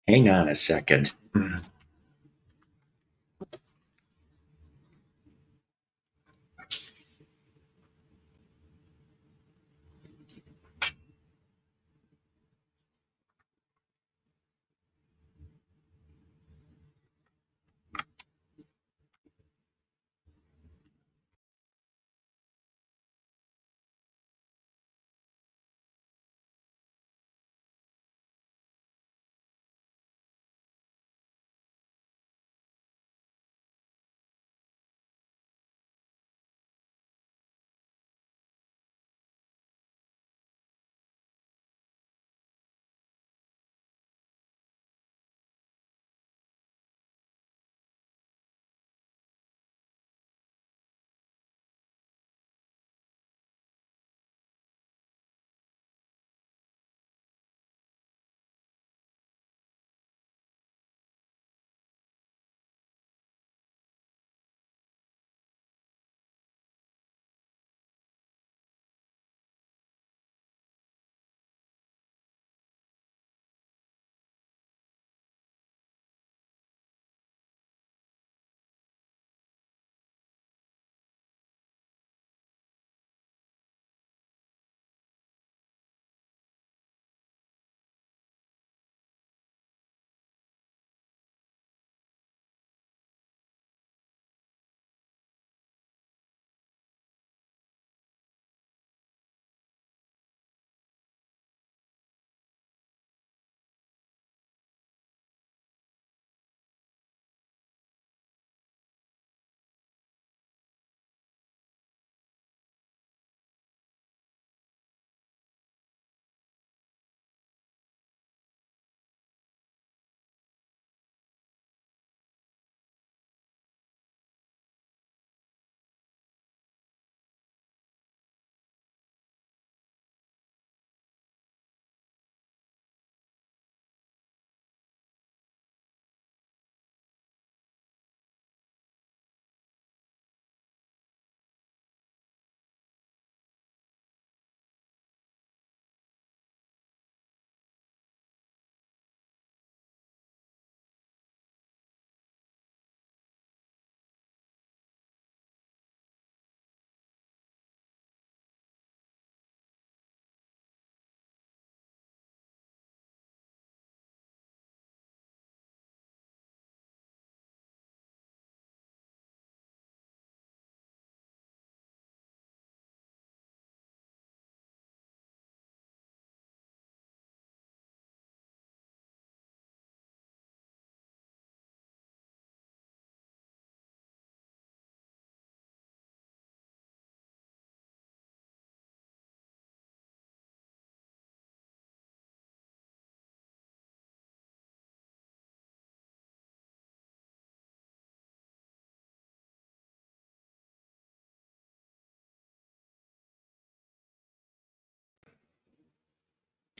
Hang on a second.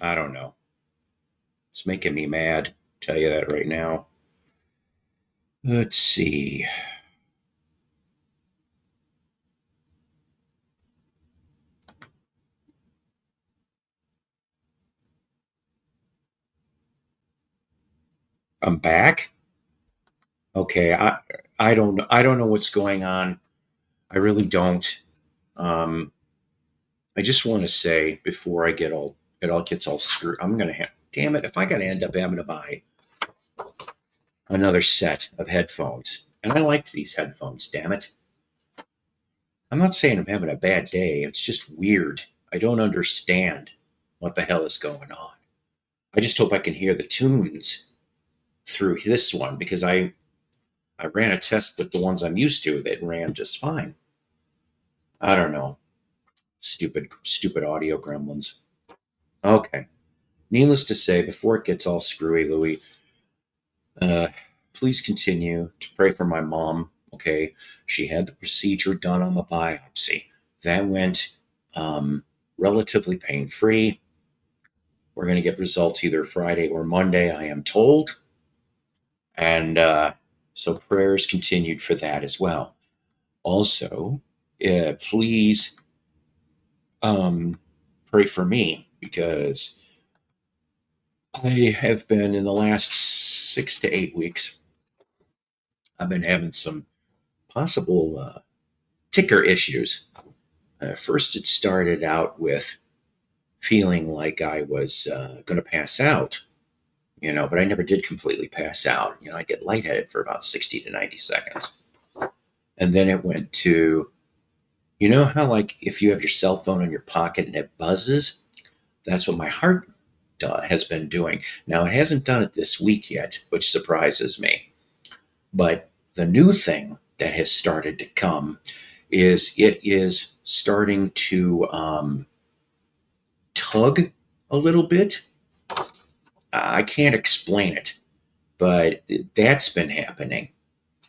I don't know. It's making me mad. Tell you that right now. Let's see. I'm back. Okay. I don't know what's going on. I really don't. Um, I just want to say before it all gets all screwed. I'm gonna have. Damn it! If I gotta end up having to buy another set of headphones, and I liked these headphones. Damn it! I'm not saying I'm having a bad day. It's just weird. I don't understand what the hell is going on. I just hope I can hear the tunes through this one because I ran a test with the ones I'm used to that ran just fine. I don't know. Stupid audio gremlins. Okay. Needless to say, before it gets all screwy, Louis, uh, please continue to pray for my mom. Okay. She had the procedure done on the biopsy. That went relatively pain free. We're going to get results either Friday or Monday, I am told. And so prayers continued for that as well. Also, please um, pray for me because I have been in the last 6 to 8 weeks. I've been having some possible ticker issues. First, it started out with feeling like I was going to pass out, but I never did completely pass out. I get lightheaded for about 60 to 90 seconds. And then it went to, how like if you have your cell phone in your pocket and it buzzes? That's what my heart has been doing. Now, it hasn't done it this week yet, which surprises me. But the new thing that has started to come is it is starting to tug a little bit. I can't explain it, but that's been happening.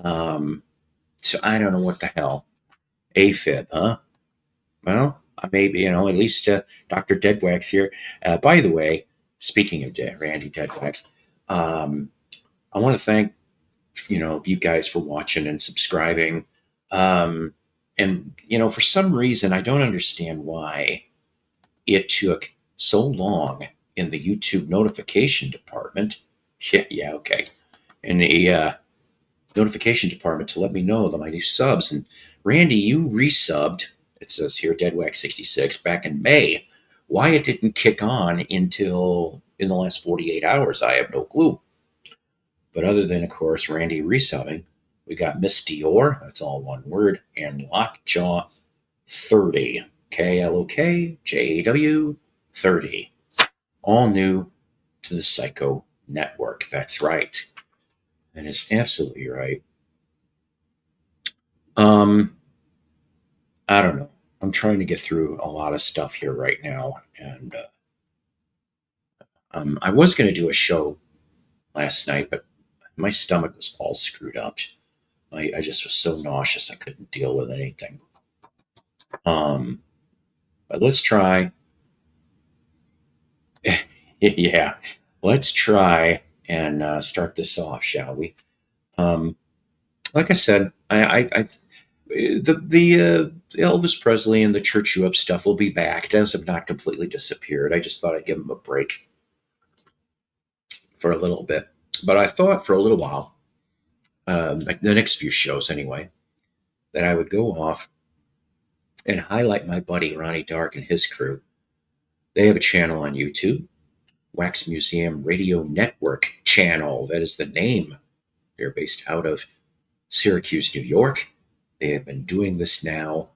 So I don't know what the hell. AFib, huh? Well, maybe, at least Dr. Deadwax here. By the way, speaking of Randy Deadwax, I want to thank, you guys for watching and subscribing. And, for some reason, I don't understand why it took so long in the YouTube notification department. Yeah, okay. In the notification department to let me know that my new subs. And Randy, you resubbed, it says here, Deadwax66, back in May. Why it didn't kick on until in the last 48 hours, I have no clue. But other than, of course, Randy resubbing, we got Miss Dior, that's all one word, and Lockjaw 30, KLOKJAW 30. All new to the Psycho Network. That's right. That is absolutely right. I don't know. I'm trying to get through a lot of stuff here right now, and I was going to do a show last night, but my stomach was all screwed up. I just was so nauseous I couldn't deal with anything. But let's try. Yeah, let's try and start this off, shall we? Like I said, the Elvis Presley and the Church You Up stuff will be back. Those have not completely disappeared. I just thought I'd give them a break for a little bit. But I thought for a little while, like the next few shows anyway, that I would go off and highlight my buddy Ronnie Dark and his crew. They have a channel on YouTube, Wax Museum Radio Network channel. That is the name. They're based out of Syracuse, New York. They have been doing this now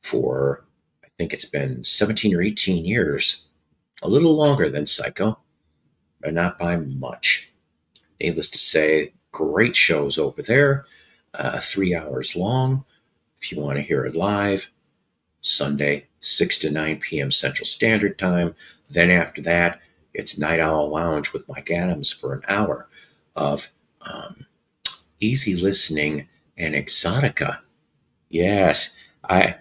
for, I think it's been 17 or 18 years. A little longer than Psycho, but not by much. Needless to say, great shows over there, 3 hours long. If you want to hear it live, Sunday, 6 to 9 p.m. Central Standard Time. Then after that, it's Night Owl Lounge with Mike Adams for an hour of easy listening and exotica. Yes, and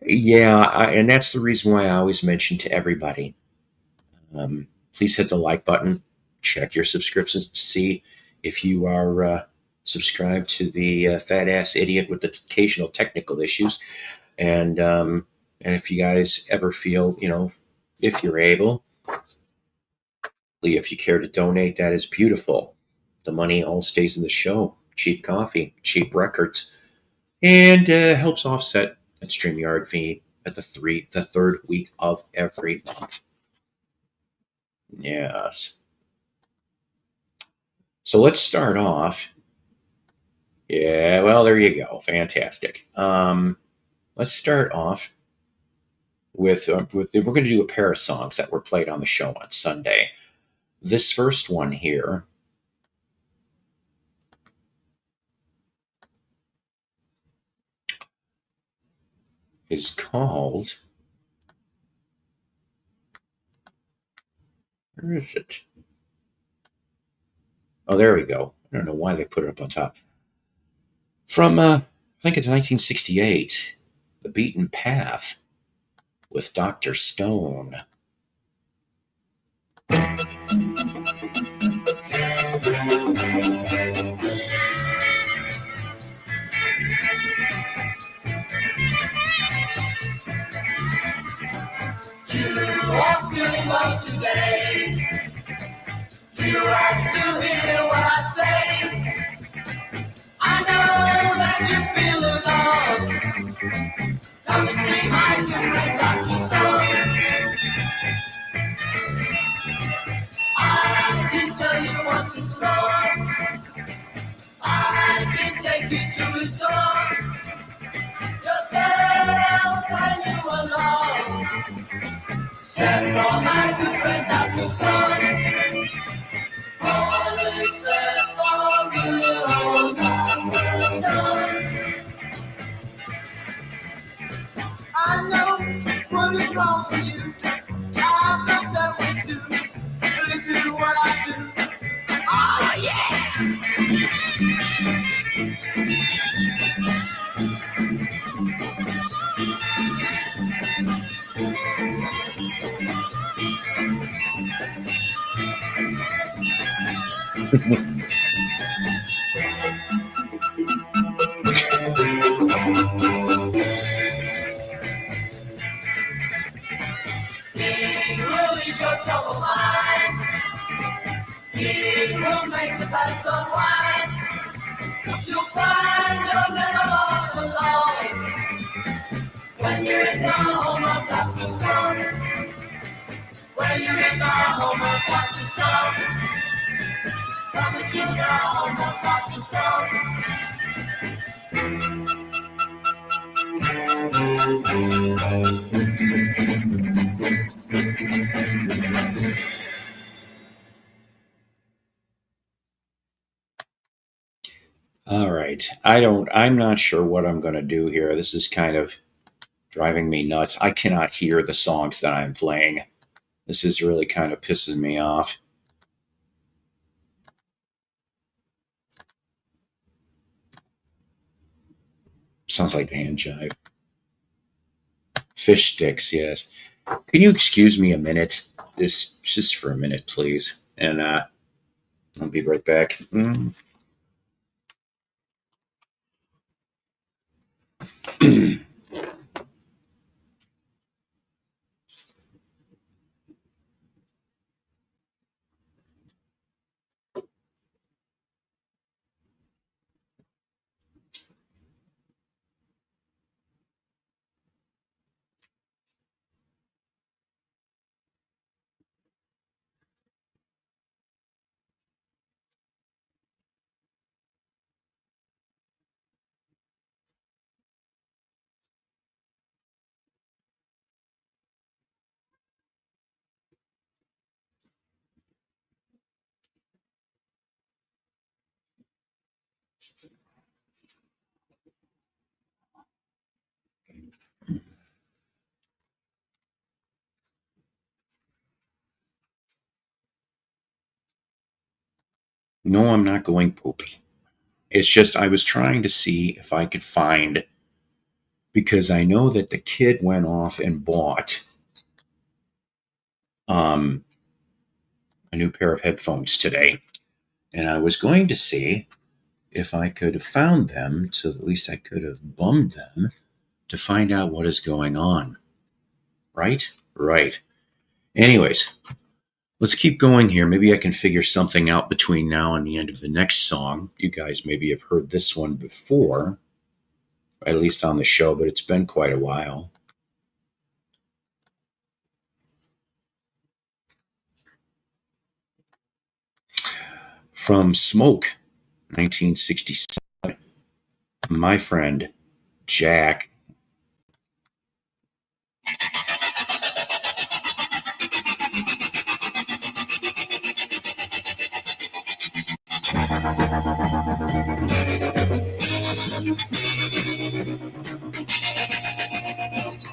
that's the reason why I always mention to everybody, please hit the like button, check your subscriptions to see if you are subscribed to the fat ass idiot with the occasional technical issues, and if you guys ever feel, if you're able, if you care to donate, that is beautiful. The money all stays in the show. Cheap coffee, cheap records, and helps offset that StreamYard fee at the third week of every month. Yes. So let's start off. Yeah, well, there you go. Fantastic. Let's start off with we're going to do a pair of songs that were played on the show on Sunday. This first one here is called, where is it? Oh, there we go. I don't know why they put it up on top. From, I think it's 1968, The Beaten Path with Dr. Stone. Walking about today, you ask to hear what I say. I know that you feel alone. Come and see my new red Dr. Stone. I can tell you what's in store. I can take you to the store. Yourself when you alone. Send for my new red Dr. Stone. All except for good old Dr. Stone. I know what is wrong with you. I felt that way too. But this is what I do. Oh yeah! He will ease your trouble mind. He will make the best of wine. You'll find you'll never walk alone. When you're in the home of Dr. Stone. When you're in the home of Dr. Stone. Come to the home of Dr. Stone. All right. I'm not sure what I'm going to do here. This is kind of driving me nuts. I cannot hear the songs that I'm playing. This is really kind of pissing me off. Sounds like the hand jive. Fish sticks, yes. Can you excuse me a minute? Just for a minute, please. And I'll be right back. No, I'm not going poopy. It's just I was trying to see if I could find, because I know that the kid went off and bought a new pair of headphones today. And I was going to see if I could have found them, so at least I could have bummed them to find out what is going on. Right? Right. Anyways, let's keep going here. Maybe I can figure something out between now and the end of the next song. You guys maybe have heard this one before, at least on the show, but it's been quite a while. From Smoke, 1967, my friend Jack.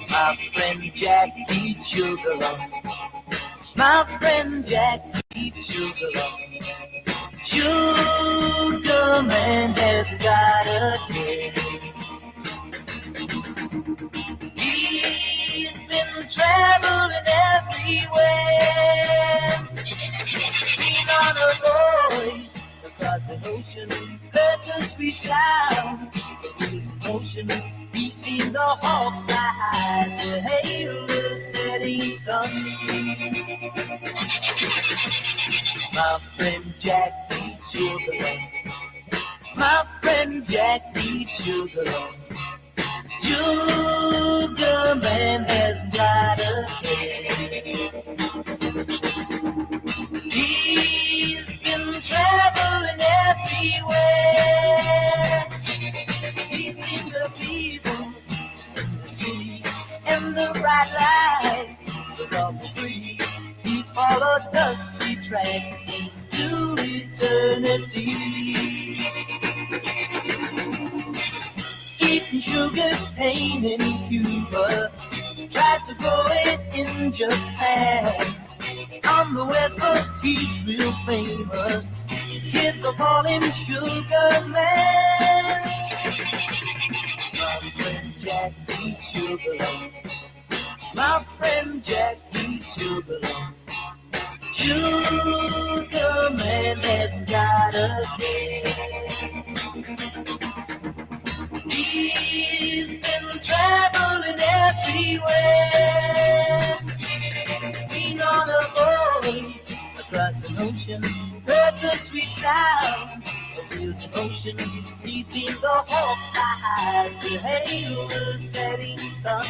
My friend Jack eats sugar long. My friend Jack eats sugar long. Sugar man has got a kid. He's been traveling everywhere. Been on a voyage across an ocean. Heard the sweet sound of his emotion. He seen the hawk fly high to hail the setting sun. My friend Jack needs sugar. My friend Jack needs sugar. Sugar man hasn't got a care. He's been traveling everywhere. He's seen the people in the city and the bright lights, the rubber tree. He's followed dusty tracks to eternity. Eating sugar cane in Cuba, tried to grow it in Japan. On the West Coast, he's real famous. Kids will call him Sugar Man. My friend Jack needs sugar. My friend Jack needs sugar. Sugar Man hasn't got a care. He's been traveling everywhere. Been on a voyage across an ocean, heard the sweet sound of wheels in motion. He's seen the hawk fly high to hail the setting sun.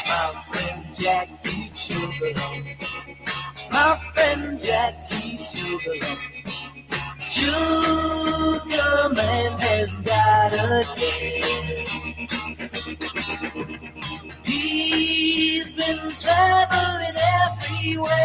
My friend Jack needs sugar. My friend Jack needs sugar. Sugar man hasn't got a care. He's been traveling everywhere.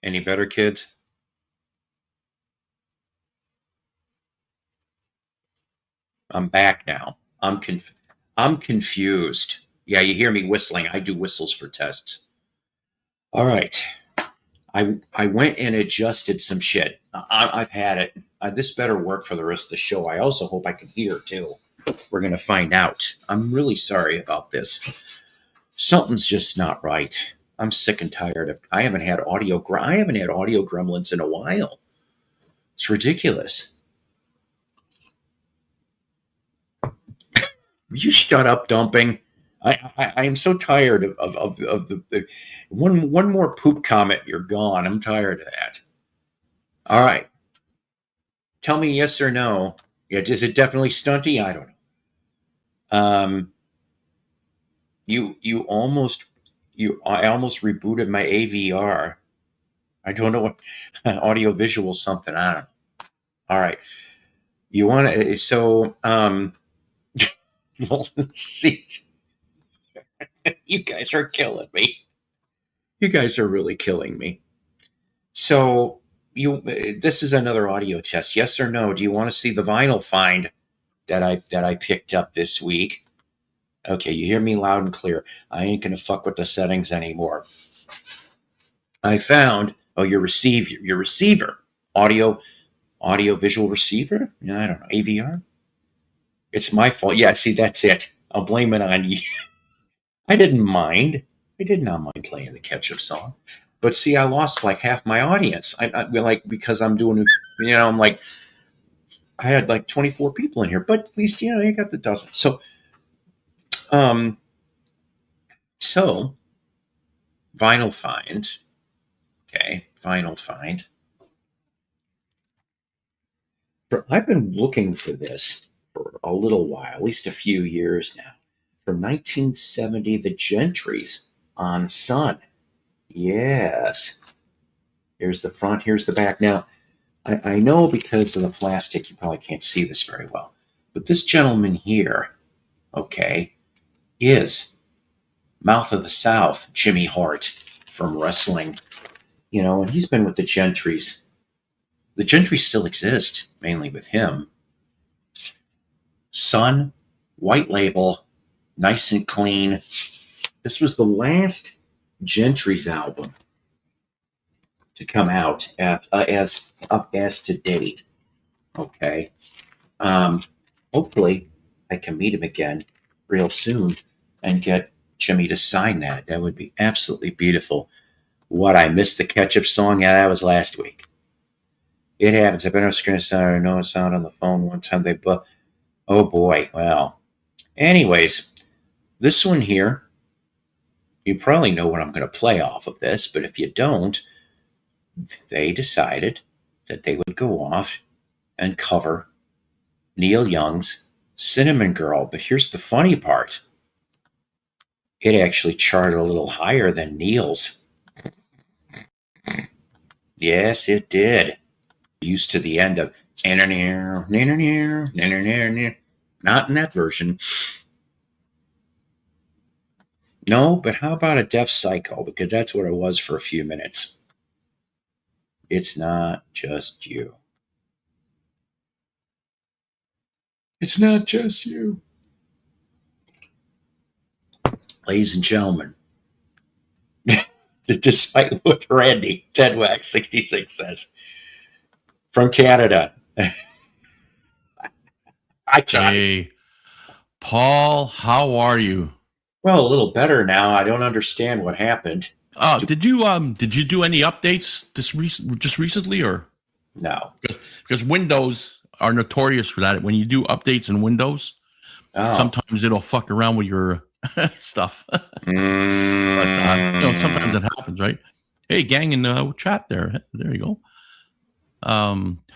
Any better, kids? I'm back now. I'm confused. Yeah, you hear me whistling. I do whistles for tests. All right. I went and adjusted some shit. I've had it. This better work for the rest of the show. I also hope I can hear too. We're gonna find out. I'm really sorry about this. Something's just not right. I'm sick and tired of. I haven't had audio gremlins in a while. It's ridiculous. You shut up, dumping. I am so tired of the one more poop comment. You're gone. I'm tired of that. All right. Tell me yes or no. Yeah, is it definitely stunty? I don't know. I almost rebooted my AVR. I don't know what audio visual something. I don't know. All right. You want to well, let's see. You guys are killing me. You guys are really killing me. So this is another audio test. Yes or no? Do you want to see the vinyl find that I picked up this week? Okay, you hear me loud and clear. I ain't gonna fuck with the settings anymore. I found your receiver audio visual receiver. No, I don't know, AVR. It's my fault. Yeah, see, that's it. I'll blame it on you. I didn't mind. I did not mind playing the Ketchup song, but see, I lost like half my audience. I like because I'm doing, I'm like, I had like 24 people in here, but at least you got the dozen. So, so vinyl find. Okay, vinyl find. I've been looking for this for a little while, at least a few years now. From 1970, the Gentrys on Sun. Yes. Here's the front, here's the back. Now, I know because of the plastic, you probably can't see this very well. But this gentleman here, okay, is Mouth of the South, Jimmy Hart from wrestling. And he's been with the Gentrys. The Gentrys still exist, mainly with him. Sun, white label, nice and clean. This was the last Gentrys album to come out as to date. Okay. Hopefully I can meet him again real soon and get Jimmy to sign that. That would be absolutely beautiful. What, I missed the Ketchup song? Yeah, that was last week. It happens. I've been on screen sound or no sound on the phone one time. Oh boy. Well, anyways, this one here, you probably know what I'm going to play off of this, but if you don't, they decided that they would go off and cover Neil Young's Cinnamon Girl. But here's the funny part. It actually charted a little higher than Neil's. Yes, it did. Used to the end of not in that version. No, but how about a Deaf Psycho? Because that's what it was for a few minutes. It's not just you. It's not just you. Ladies and gentlemen, despite what Randy Tedwack 66 says, from Canada. Hey, Paul, how are you? Well, a little better now. I don't understand what happened. Did you do any updates just recently or no? Because Windows are notorious for that. When you do updates in Windows, sometimes it'll fuck around with your stuff. But sometimes it happens, right? Hey, gang in the chat there. There you go.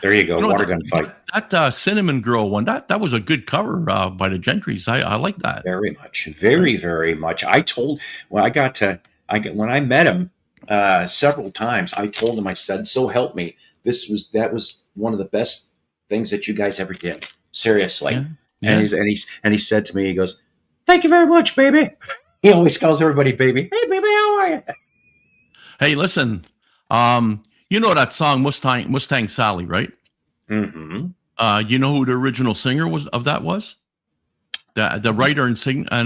There you go. Water gun fight. That Cinnamon Girl one. That was a good cover by the Gentrys. I like that very much. Very, very much. When I met him several times, I told him, I said, so help me, that was one of the best things that you guys ever did. Seriously. Yeah. And he said to me, he goes, "Thank you very much, baby." He always calls everybody baby. Hey, baby, how are you? Hey, listen, You know that song Mustang Sally, right? Mm-hmm. You know who the original singer was of that was? The writer and singer? I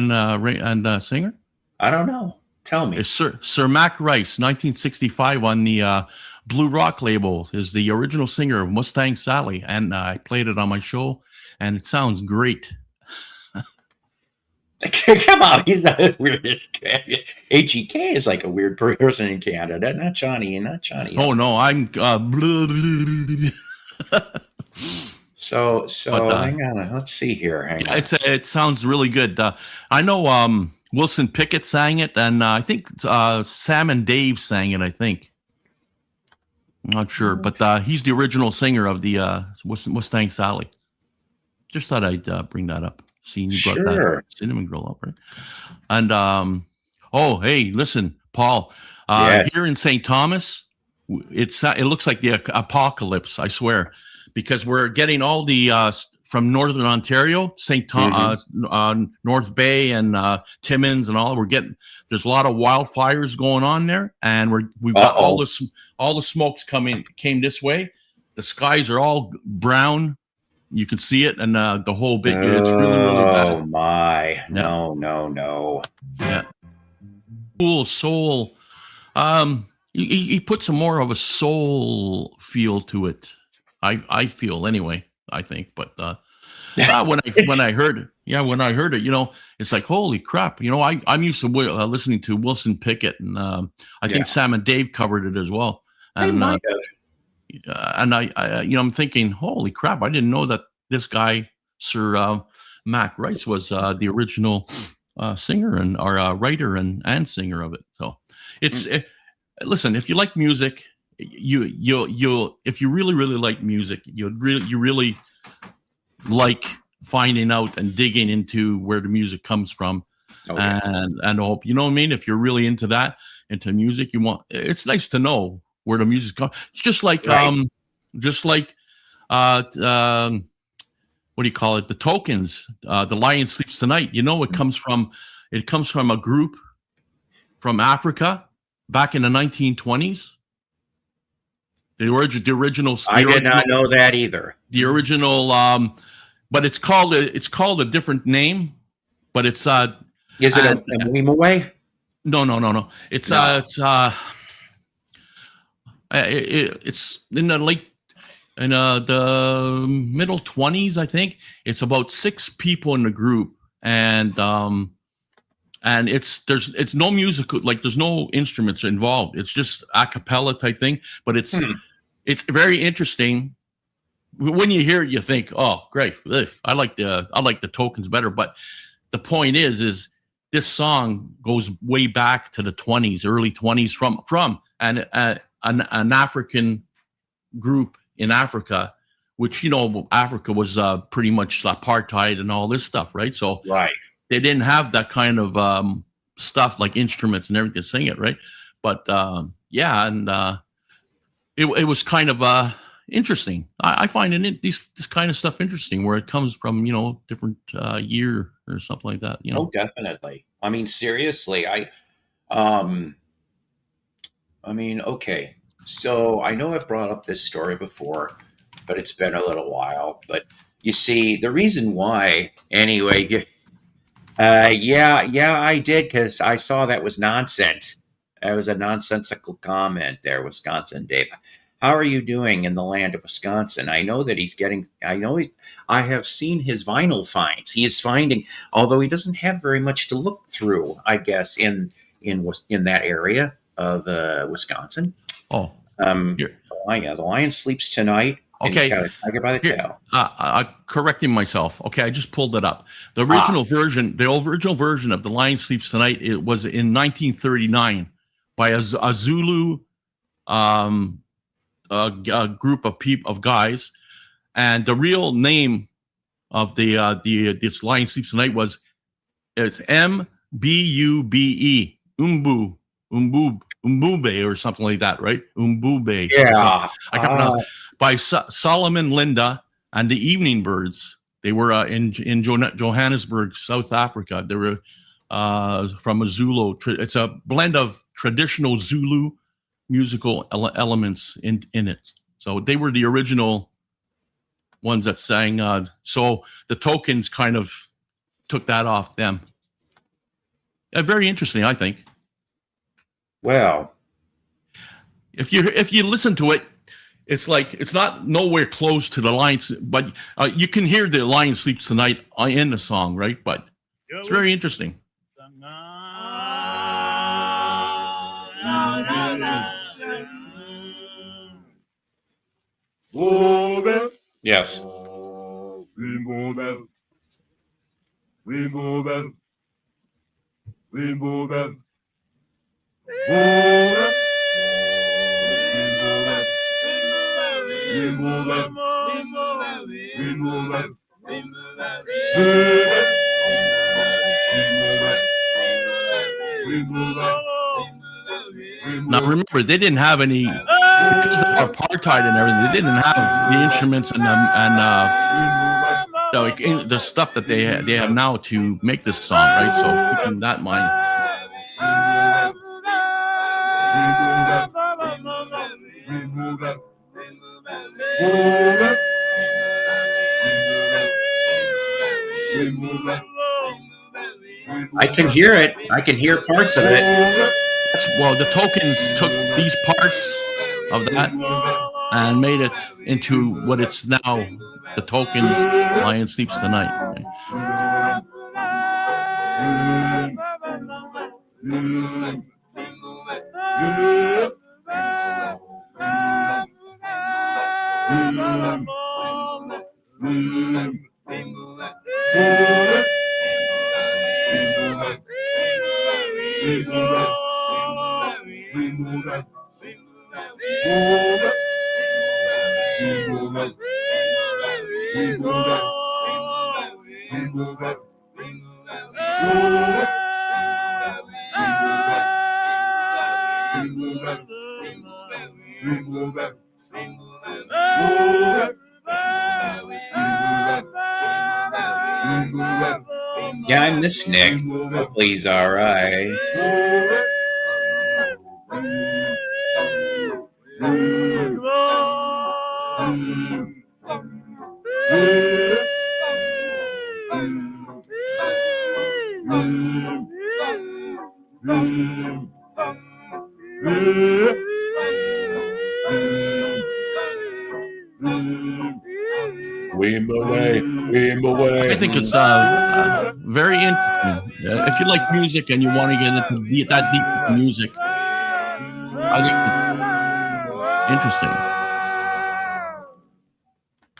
don't know. Tell me. It's Sir Mac Rice, 1965 on the Blue Rock label, is the original singer of Mustang Sally, and I played it on my show, and it sounds great. Come on, he's not the weirdest guy. HEK is like a weird person in Canada. Not Johnny. Oh no, I'm So But, hang on. Let's see here. Hang on. it sounds really good. I know Wilson Pickett sang it, and I think Sam and Dave sang it. I think. I'm not sure, but he's the original singer of the Mustang Sally. Just thought I'd bring that up. Seeing you brought that Cinnamon Girl up, right? And oh, hey, listen, Paul. Yes. Here in St. Thomas, it looks like the apocalypse. I swear, because we're getting all the from Northern Ontario, St. Thomas, North Bay, and Timmins, and all. There's a lot of wildfires going on there, and we've got all the smokes came this way. The skies are all brown. You can see it, and the whole bit. It's really, really bad. Oh my! No. Yeah. Cool soul. He put some more of a soul feel to it. I feel anyway. I think, but when I heard it, you know, it's like holy crap. You know, I'm used to listening to Wilson Pickett, and I think Sam and Dave covered it as well. And and I you know, I'm thinking, holy crap, I didn't know that this guy, Sir Mac Rice, was the original singer and or writer and singer of it. So it's listen, if you like music, you'll if you really like music, you really like finding out and digging into where the music comes from. And hope, you know what I mean? If you're really into music, it's nice to know where the music comes. It's just like what do you call it? The Tokens, The Lion Sleeps Tonight. You know, it comes from a group from Africa back in the 1920s. The original. I did not know that either. The original, but it's called a different name. But it's is it a Mwimwe? No. It's in the middle 20s, I think. It's about 6 people in the group, and it's no musical, like there's no instruments involved. It's just a cappella type thing, but it's very interesting. When you hear it, you think, oh, great. I like the Tokens better. But the point is this song goes way back to the 20s, early 20s from an African group in Africa, which, you know, Africa was pretty much apartheid and all this stuff, right? So they didn't have that kind of stuff like instruments and everything to sing it, right? But it was kind of interesting. I find this kind of stuff interesting, where it comes from, you know, different year or something like that. You know, definitely. I mean, seriously, okay. So I know I've brought up this story before, but it's been a little while. But you see, the reason why, anyway, I did, because I saw that was nonsense. That was a nonsensical comment there, Wisconsin Dave. How are you doing in the land of Wisconsin? I know that I have seen his vinyl finds. He is finding, although he doesn't have very much to look through, I guess, in that area of Wisconsin. Oh, the Lion Sleeps Tonight. Okay, got a tiger by the tail. Correcting myself. Okay, I just pulled it up. The original version of The Lion Sleeps Tonight, it was in 1939 by a Zulu group of guys, and the real name of this Lion Sleeps Tonight it's Mbube, Umbube or something like that, right? Umbube. Yeah. I can't pronounce it. By Solomon Linda and the Evening Birds. They were in Johannesburg, South Africa. They were from a Zulu. It's a blend of traditional Zulu musical elements in it. So they were the original ones that sang. So the Tokens kind of took that off them. Very interesting, I think. Well, If you listen to it, it's like it's not nowhere close to the lines, but you can hear the Lion Sleeps Tonight in the song, right? But it's very interesting. yes. Rainbow Bell, Rainbow Bell, Rainbow Bell, Rainbow Bell, Rainbow Bell, Now remember, they didn't have any because of apartheid and everything. They didn't have the instruments and the stuff that they have now to make this song, right? So keeping that in mind. I can hear it. I can hear parts of it. Well, the Tokens took these parts of that and made it into what it's now. The Tokens, Lion Sleeps Tonight. Right? Yeah, I miss Nick. Hopefully he's all right. I think it's very interesting. If you like music and you want to get into that deep into music, I think it's interesting.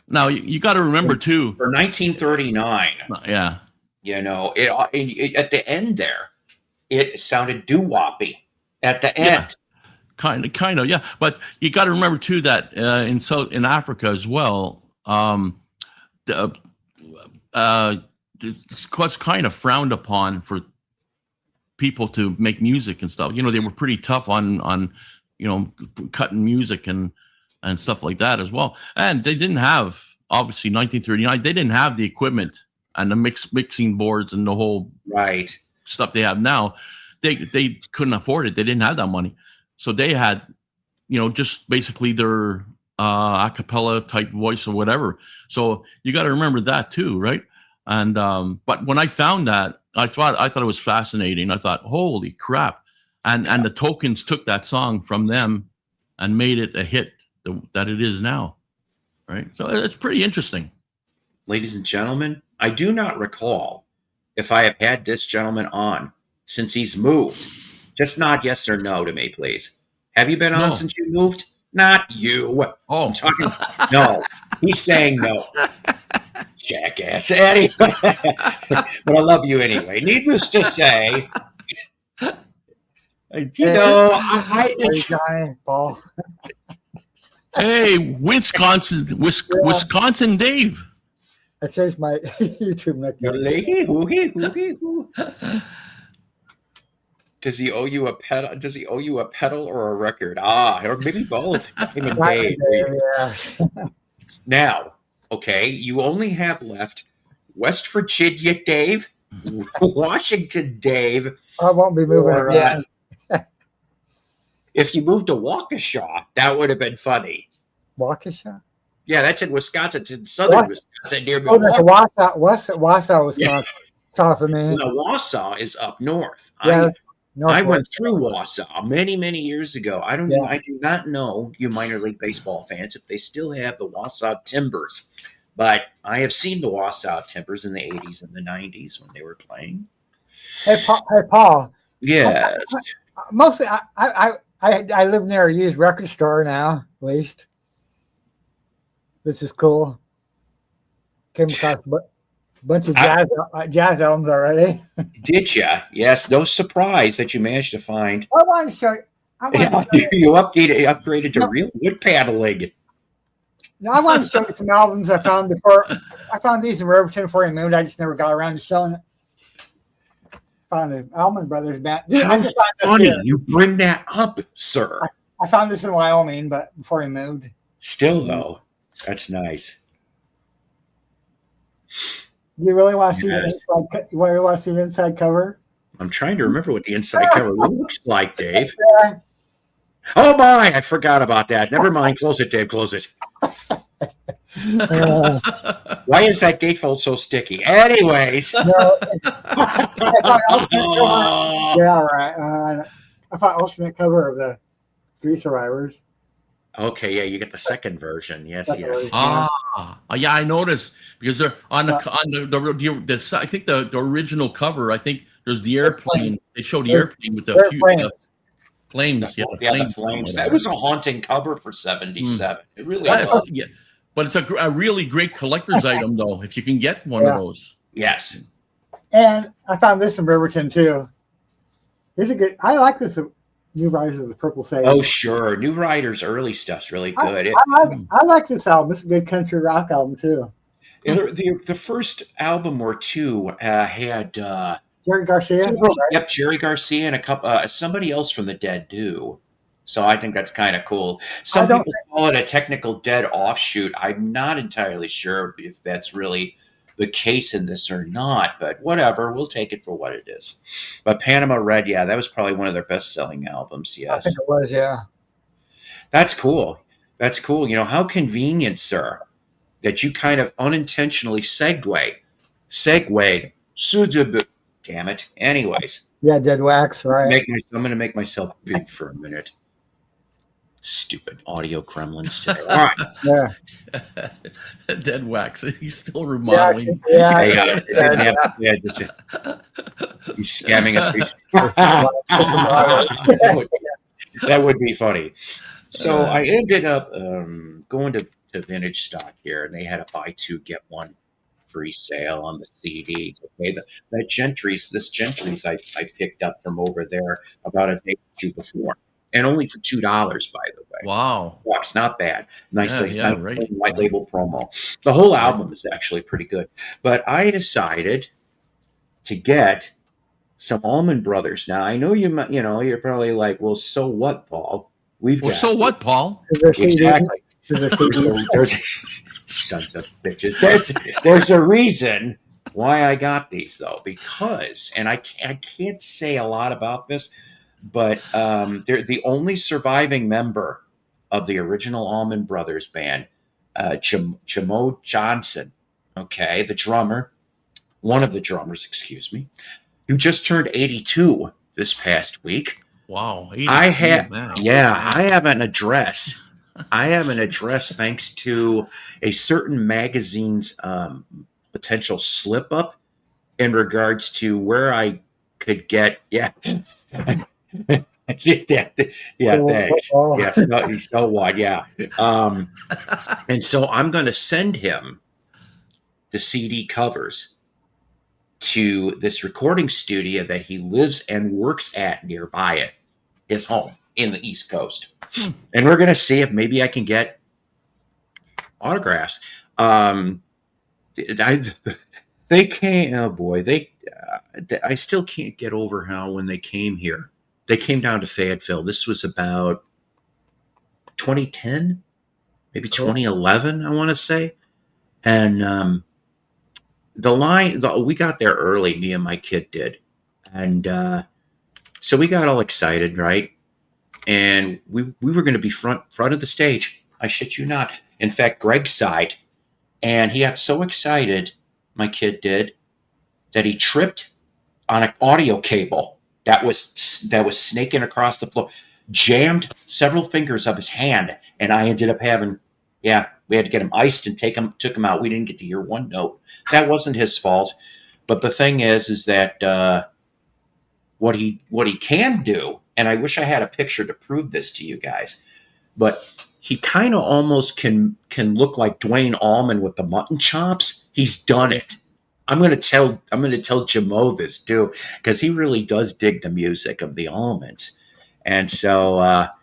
Now you got to remember too. For 1939, Yeah. you know, it at the end there, it sounded doo-woppy at the end. Kind of, yeah. But you got to remember too that in Africa as well, it's kind of frowned upon for people to make music and stuff. You know, they were pretty tough on cutting music and stuff like that as well. And they didn't have, obviously, 1939. They didn't have the equipment and the mixing boards and the whole Right. stuff they have now. They couldn't afford it. They didn't have that money. So they had, just basically their a cappella type voice or whatever. So you got to remember that too, right? And but when I found that, I thought it was fascinating. I thought, holy crap! And the Tokens took that song from them and made it a hit that it is now, right? So it's pretty interesting. Ladies and gentlemen, I do not recall if I have had this gentleman on since he's moved. Just nod yes or no to me, please. Have you been on No. since you moved? Not you. Oh, I'm talking. No, he's saying no. Jackass. Anyway, but I love you anyway. Needless to say, I just. Johnny, Paul. hey, Wisconsin Dave. I changed my YouTube nickname. Does he owe you a pedal? Does he owe you a pedal or a record? Or maybe both. Him and Dave. Yes. Now, okay, you only have left West Virginia, Dave, Washington, Dave. I won't be moving or, again. If you moved to Waukesha, that would have been funny. Waukesha? Yeah, that's in Wisconsin. It's in southern Wisconsin near Oh, that's Milwaukee. Wausau, Yeah. Wisconsin. South of me. Now, Wausau is up north. Yeah, that's I northwest. went through Wausau many years ago. I do not know, you minor league baseball fans, if they still have the Wausau Timbers, but I have seen the Wausau Timbers in the 80s and the 90s when they were playing. Hey, Paul. Yes. Mostly, I live near a used record store now. At least this is cool. Came across a bunch of jazz albums already. Did you? Yes. No surprise that you managed to find. I want to show you. You upgraded to real wood paneling. No, I wanted to show you some albums I found before. I found these in Riverton before you moved. I just never got around to showing it. Found the Allman Brothers band. I just found this Funny, here. you bring that up, sir. I found this in Wyoming, but before he moved. Still, though, that's nice. You really want to see Yes. the inside? You really want to see the inside cover? I'm trying to remember what the inside cover looks like, Dave. Yeah. Oh my, I forgot about that. Never mind. Close it, Dave. Close it. Why is that gatefold so sticky? Anyways. No, Oh. yeah, right. I found alternate cover of the Street Survivors. Okay, yeah, you get the second version. Yes, Second yes. version. Yeah, I noticed because they're on the I think the original cover. I think there's the airplane. They showed the airplane with the They're few flames. flames. Yeah, The flames. That was a haunting cover for 77. It really Yes, was. yeah, but it's a really great collector's item though. If you can get one of those. Yes. And I found this in Riverton too. Here's a good. I like this New Riders of the Purple Sage. Oh, sure. New Riders' early stuff's really good. I like this album. It's a good country rock album too. The first album or two had Jerry Garcia. Yep, Jerry Garcia and a couple somebody else from the Dead too. So I think that's kind of cool. Some people call it a technical Dead offshoot. I'm not entirely sure if that's really the case in this or not, but whatever. We'll take it for what it is. But Panama Red, yeah, that was probably one of their best-selling albums. I Yes, think it was. Yeah. that's cool. That's cool. You know, how convenient, sir, that you kind of unintentionally segued. Damn it. Anyways, Yeah, Dead Wax. Right. I'm going to make myself big for a minute. Stupid audio gremlins today. All right. Yeah. Dead Wax. He's still Yeah. remodeling. Yeah. He's scamming us. That would be funny. So I ended up going to Vintage Stock here, and they had a buy two get one free sale on the CD. Okay, this Gentry's I picked up from over there about a day or two before, and only for $2, by the way. Wow. Bucks, not bad. Nicely right. white label promo. The whole album is actually pretty good. But I decided to get some Allman Brothers. Now I know you're probably like, well, so what, Paul? So what, Paul? Exactly. There's sons of bitches. There's a reason why I got these though, because, and I can't say a lot about this, but they're the only surviving member of the original Allman Brothers band, Jamo Johnson. Okay, one of the drummers, excuse me, who just turned 82 this past week. Wow. I have an address. I have an address thanks to a certain magazine's potential slip up in regards to where I could get. Yeah. Thanks. Yes, so what? Yeah. And so I'm going to send him the CD covers to this recording studio that he lives and works at nearby his home in the East Coast. And we're going to see if maybe I can get autographs. They came, oh boy, I still can't get over how when they came here, they came down to Fayetteville. This was about 2010, maybe 2011, I want to say. And we got there early, me and my kid did. And so we got all excited, right? and we were going to be front of the stage. I shit you not. In fact, Greg sighed, and he got so excited, my kid did, that he tripped on an audio cable that was snaking across the floor, jammed several fingers of his hand, and I ended up having, yeah, we had to get him iced and took him out. We didn't get to hear one note. That wasn't his fault, but the thing is that what he can do, and I wish I had a picture to prove this to you guys, but he kind of almost can look like Dwayne Allman with the mutton chops. He's done it. I'm going to tell Jamo this too, because he really does dig the music of the Allmans, and so a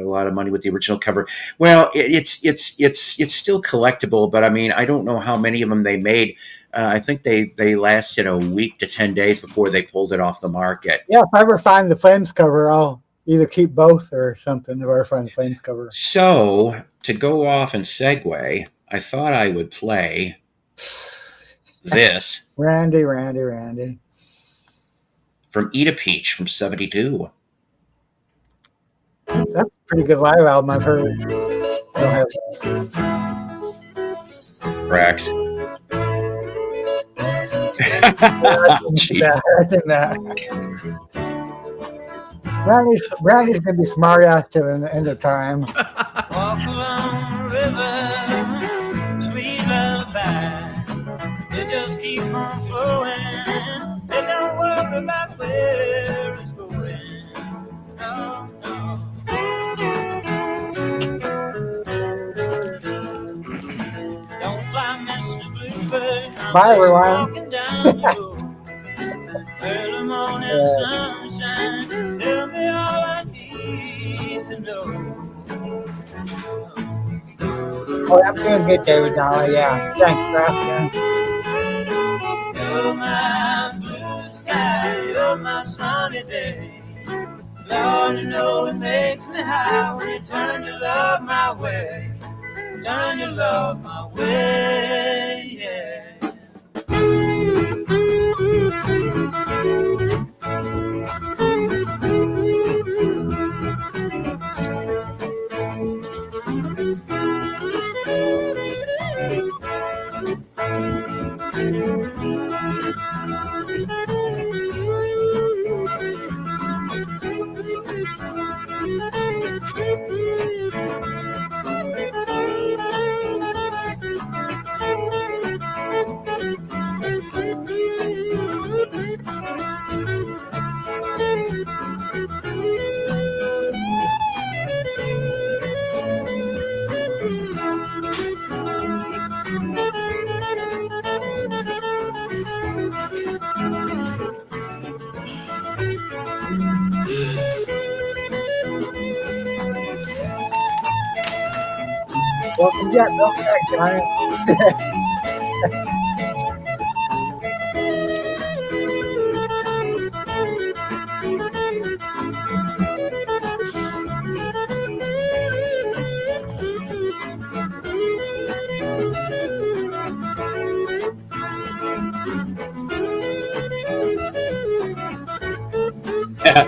lot of money with the original cover. Well, it's still collectible, but I mean, I don't know how many of them they made. I think they lasted a week to 10 days before they pulled it off the market. Yeah, if I ever find the Flames cover, I'll either keep both or something. If I ever find the Flames cover. So to go off and segue, I thought I would play this Randy. from Eat a Peach from '72. That's a pretty good live album I've heard. I don't have Rex. I think that. Randy's gonna be smart ass till the end of time. Walk along the river, sweet lullaby. It just keep on flowing. They don't worry about where it's going. No, no. Don't fly, Mr. Bluebird. Bye, everyone. Walking down the road. Early morning sunshine. Tell me all I need to know. Oh, I'm doing good, David Dolly. Yeah, thanks for asking. You're my blue sky, you're my sunny day. Lord, you know it makes me high when you turn your love my way. Turn your love my way, yeah. Welcome back, Giant. Yeah.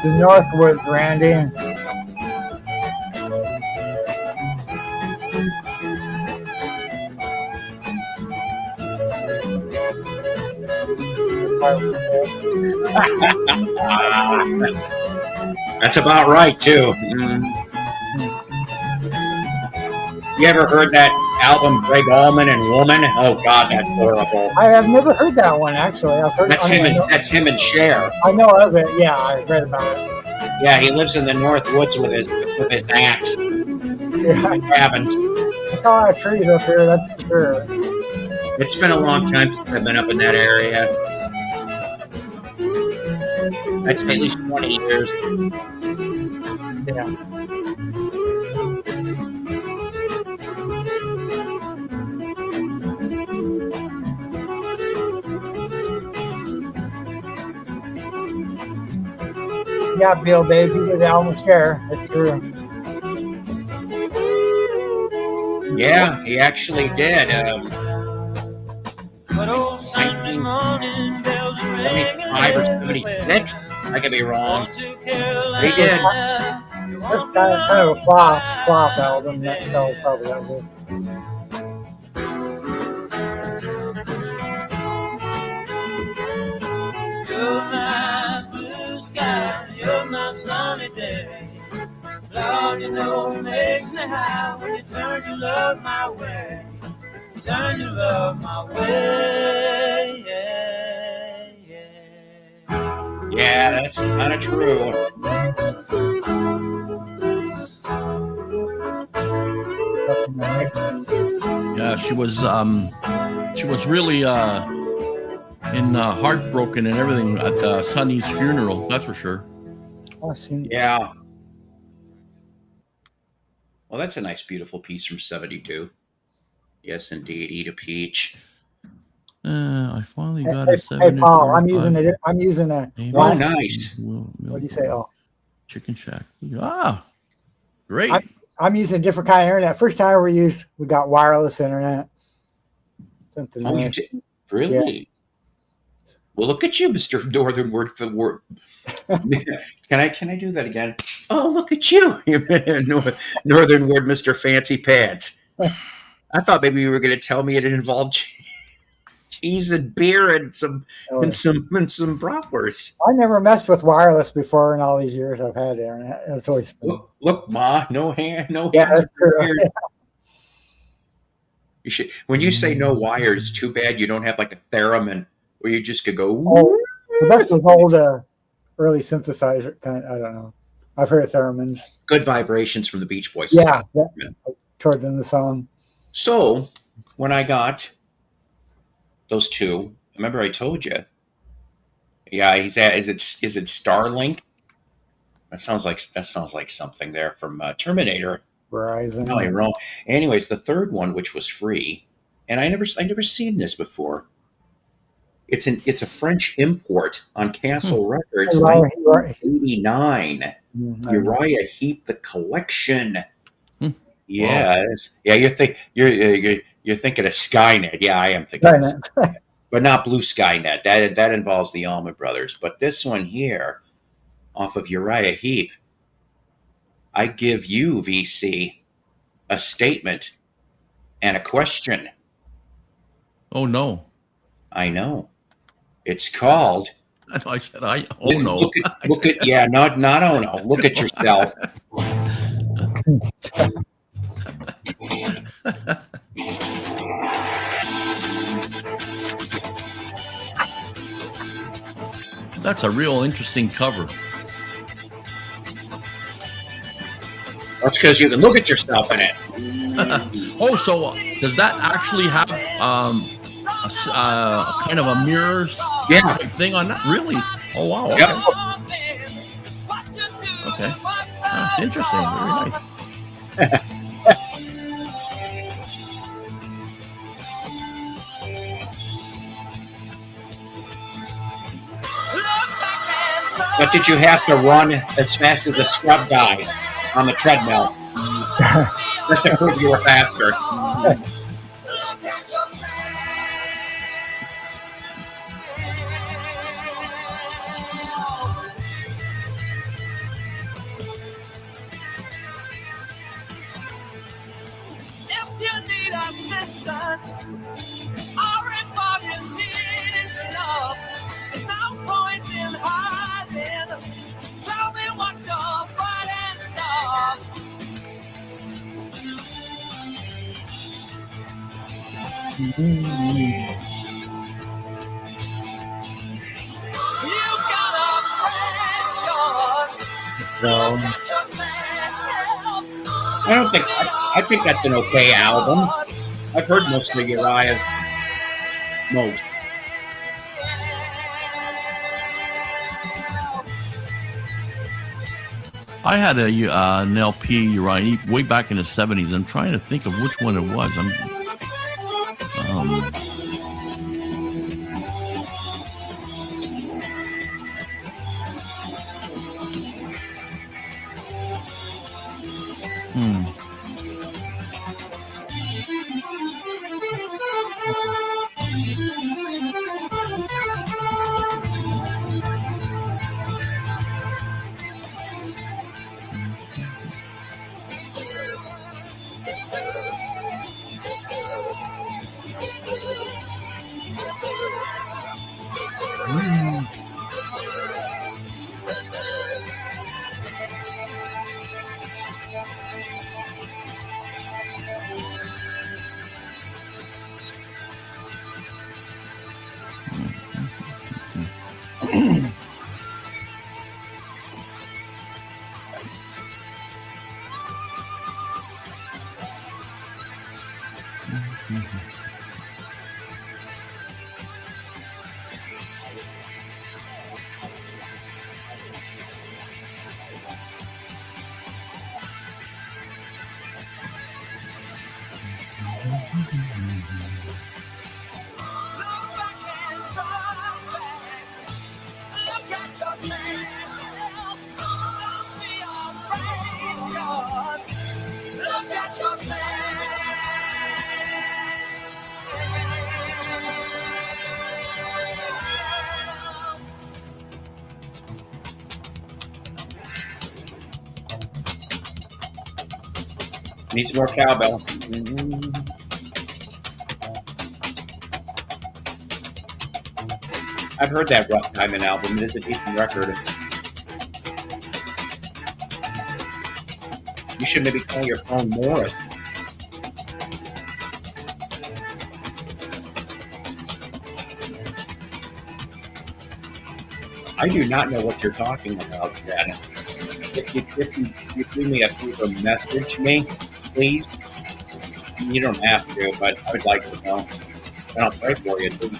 The Northwood, Randy. That's about right too. You ever heard that album Greg Allman and Woman? Oh God, that's horrible. I have never heard that one actually. I've heard. That's him and Cher. I know of it. Yeah, I read about it. Yeah, he lives in the North Woods with his axe. Yeah, Cabins. I saw a lot of trees up here. That's for sure. It's been a long time since I've been up in that area. I'd say at least 20 years. Yeah. Yeah, Bill, baby, you did almost there. That's true. Yeah, he actually did. But old Sunday morning bells are ringing 75 or 76. I could be wrong. On to Carolina. He did. That's kind of a flop album. That sells probably that good. You're my blue sky, you're my sunny day. Lord, you know it makes me high when you turn your love my way. Turn your love my way. Yeah, yeah. Yeah, that's kind of true. Yeah, she was really heartbroken and everything at Sonny's funeral. That's for sure. Oh, I've seen Yeah. Well, that's a nice, beautiful piece from 72. Yes, indeed. Eat a peach. I finally Hey, got hey, a 7 hey, Paul, I'm using it. I'm using a. Hey, Oh, Wine. nice. What do you say? Oh, Chicken Shack. Ah, great. I'm using a different kind of internet. First time we got wireless internet. Something Oh, you nice. did? Really? Well, look at you, Mr. Northern Word for Word. Can I do that again? Oh, look at you, Northern Word, Mr. Fancy Pants. I thought maybe you were going to tell me it involved cheese and beer and some Oh, bratwurst. I never messed with wireless before in all these years I've had internet. It's always been. Look, Ma, no hand, no Yeah, hands. that's true. You should. When you say no wires, too bad you don't have like a theremin where you just could go. Oh, well, that's those old early synthesizer kind. I don't know. I've heard of theremins. Good vibrations from the Beach Boys. Yeah, toward in the song. So when I got those two, remember I told you. Yeah, he's at. Is it Starlink? That sounds like something there from Terminator. Verizon. No, you're wrong. Anyways, the third one, which was free, and I never seen this before. It's a French import on Castle Records, Uriah 1989. Heep. Uriah Heep, the collection. Hmm. Yes, yeah. You're thinking of Skynet. Yeah, I am thinking, Skynet. but not Blue Skynet. That involves the Allman Brothers. But this one here, off of Uriah Heep, I give you, VC, a statement and a question. Oh no. I know. It's called. I said oh no. Look at yeah, not oh no. Look at yourself. That's a real interesting cover. That's because you can look at yourself in it. Oh, so does that actually have a kind of a mirror type thing on that? Really? Oh wow. Okay. Yep. Okay. That's interesting. Very nice. But did you have to run as fast as the scrub guy on the treadmill? Just to prove you were faster. If you need assistance, all you need is love. There's no point in hiding. Tell me what you're fighting of. You got a friend, yours. Look at yourself. I think that's an okay album. I've heard most of Uriah's. Most. I had an LP, right, way back in the 70s. I'm trying to think of which one it was. Needs more cowbell. I've heard that Rough Diamond album. It is a decent record. You should maybe call your phone Morris. I do not know what you're talking about, Jen. If you do me a favor, message me, please. You don't have to, but I would like to know. And I'll pray for you, too.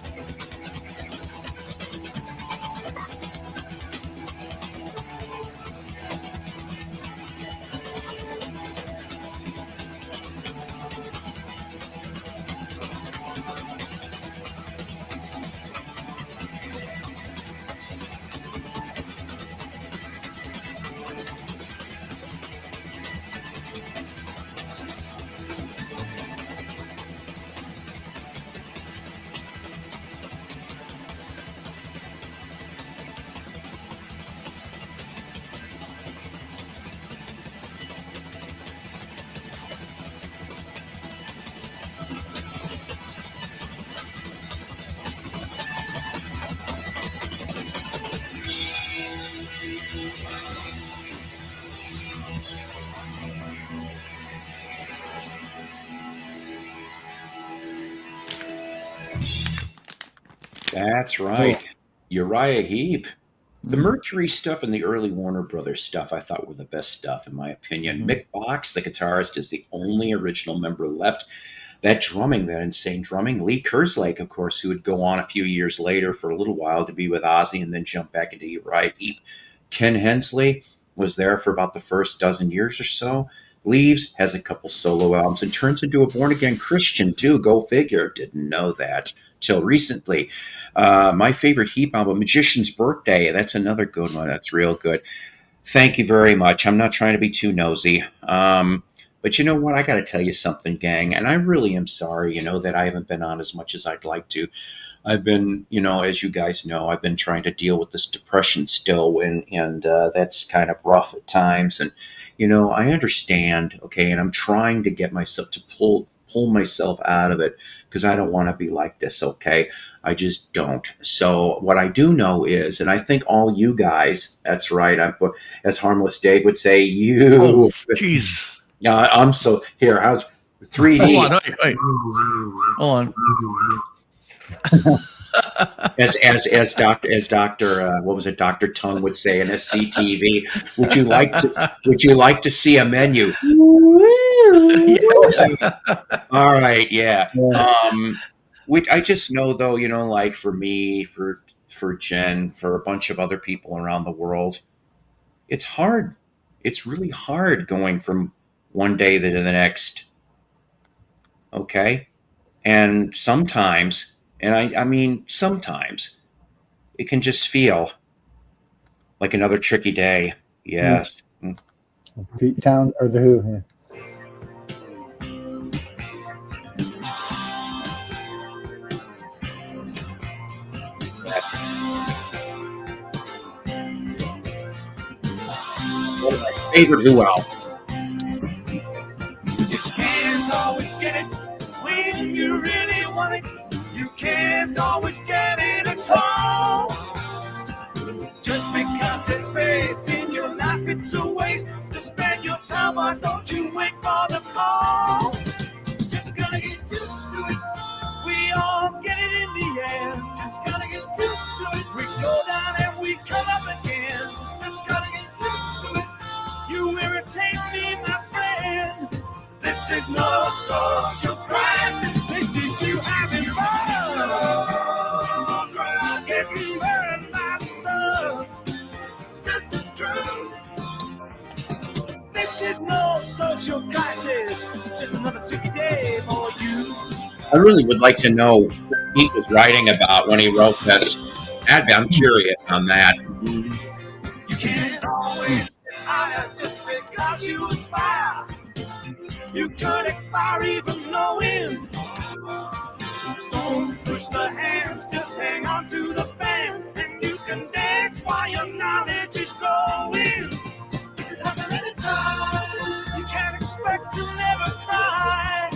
That's right. Uriah Heep. The Mercury stuff and the early Warner Brothers stuff I thought were the best stuff, in my opinion. Mick Box, the guitarist, is the only original member left. That drumming, that insane drumming. Lee Kerslake, of course, who would go on a few years later for a little while to be with Ozzy and then jump back into Uriah Heep. Ken Hensley was there for about the first dozen years or so. Leaves, has a couple solo albums, and turns into a born-again Christian, too. Go figure. Didn't know that till recently. My favorite Heap album, Magician's Birthday. That's another good one. That's real good. Thank you very much. I'm not trying to be too nosy. But you know what? I got to tell you something, gang. And I really am sorry, that I haven't been on as much as I'd like to. I've been, as you guys know, I've been trying to deal with this depression still, and that's kind of rough at times. And, I understand, okay, and I'm trying to get myself to pull myself out of it because I don't want to be like this, okay? I just don't. So what I do know is, and I think all you guys, that's right, as Harmless Dave would say, you. Oh, jeez. I'm so, here, how's 3D? Hold on, wait. Hold on. As Dr. What was it, Dr. Tongue would say in SCTV, would you like to see a menu? All right, yeah. I just know though, like for me, for Jen, for a bunch of other people around the world, it's hard. It's really hard going from one day to the next. Okay. And sometimes, and I mean, sometimes it can just feel like another tricky day. Yes. Pete Town or the Who. Yeah. One of my favorite Who albums. You can't always get it when you really want it. You can't always get it at all. Just because there's space in your life, it's a waste to spend your time. Why don't you wait for the call? Just gonna get used to it. We all get it in the end. Just gonna get used to it. We go down and we come up again. Just gonna get used to it. You irritate me, my friend. This is no social crisis. This is you having fun. Getting burned by the sun. This is true. This is no social crisis. Just another tricky day for you. I really would like to know what Pete was writing about when he wrote this. I'm curious on that. You can't always get higher just because you aspire. You could expire even knowing. Don't push the hands, just hang on to the band, and you can dance while your knowledge is growing. You haven't let it die. You can't expect to never cry.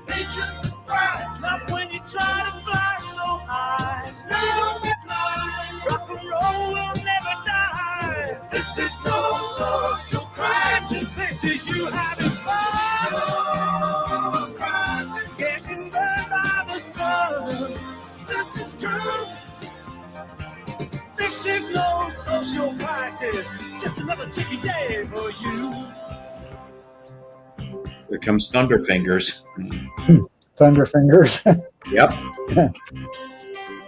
Patience is prize, not when you try to fly so high. Snow will fly. Rock and roll will never die. This is no social crisis. This is you having fun. No crisis. Getting burned by the sun. This is true. This is no social crisis. Just another tricky day for you. Here comes Thunderfingers. Thunderfingers. Yep.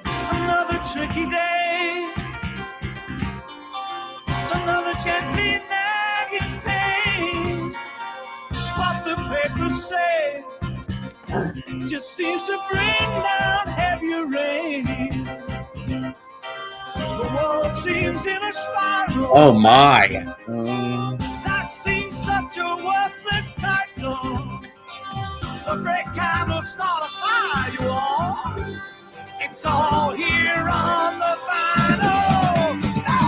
Another tricky day. Another gently nagging pain. What the papers say just seems to bring down heavier rain. The world seems in a spiral. Oh my. That seems such a worthless title. A break kind of start a fire, you all. It's all here on the vinyl.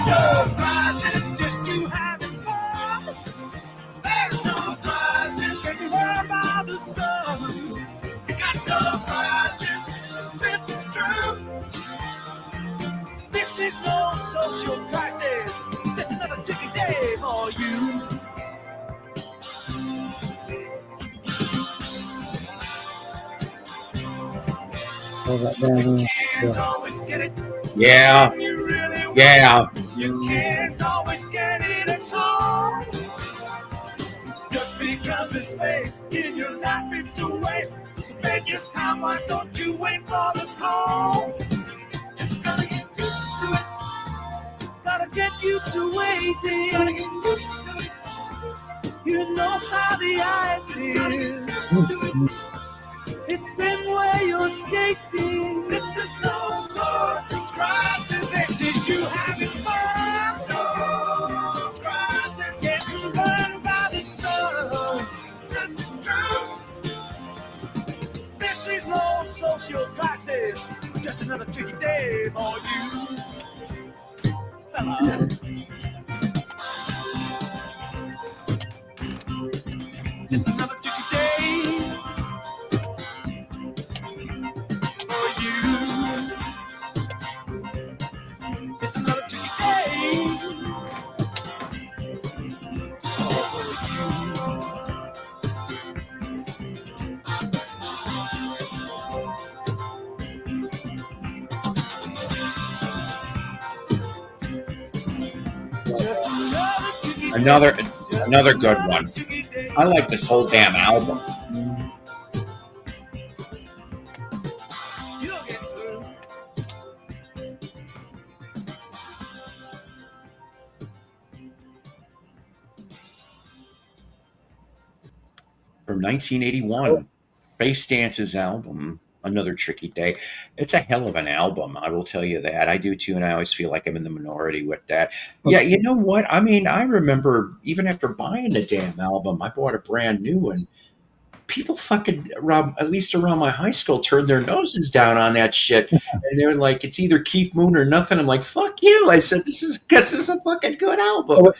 No prizes, just you having fun. There's no prizes, getting burned by the sun. You got no prizes, this is true. This is no social crisis, just another tricky day for you. Hold that down. Can't Yeah. always get it Yeah. when you really want Yeah. it. You can't always get it at all. Just because there's space in your life, it's a waste. Spend your time, why don't you wait for the call? Just gotta get used to it. Gotta get used to waiting. Gotta get used to it. You know how the ice is. It's thin where you're skating. This is no social crisis. This is you having fun. No crisis. Getting burned by the sun. This is true. This is no social crisis. Just another tricky day for you. Fella. Just another tricky day. For you, just another tricky day. For you. Just another tricky day. Another good one. I like this whole damn album. You from 1981. Face Dance's album, Another Tricky Day. It's a hell of an album, I will tell you that. I do too, and I always feel like I'm in the minority with that. Yeah, you know what? I mean, I remember even after buying the damn album, I bought a brand new one. People fucking around, at least around my high school, turned their noses down on that shit, and they're like, "It's either Keith Moon or nothing." I'm like, "Fuck you!" I said, "This is a fucking good album."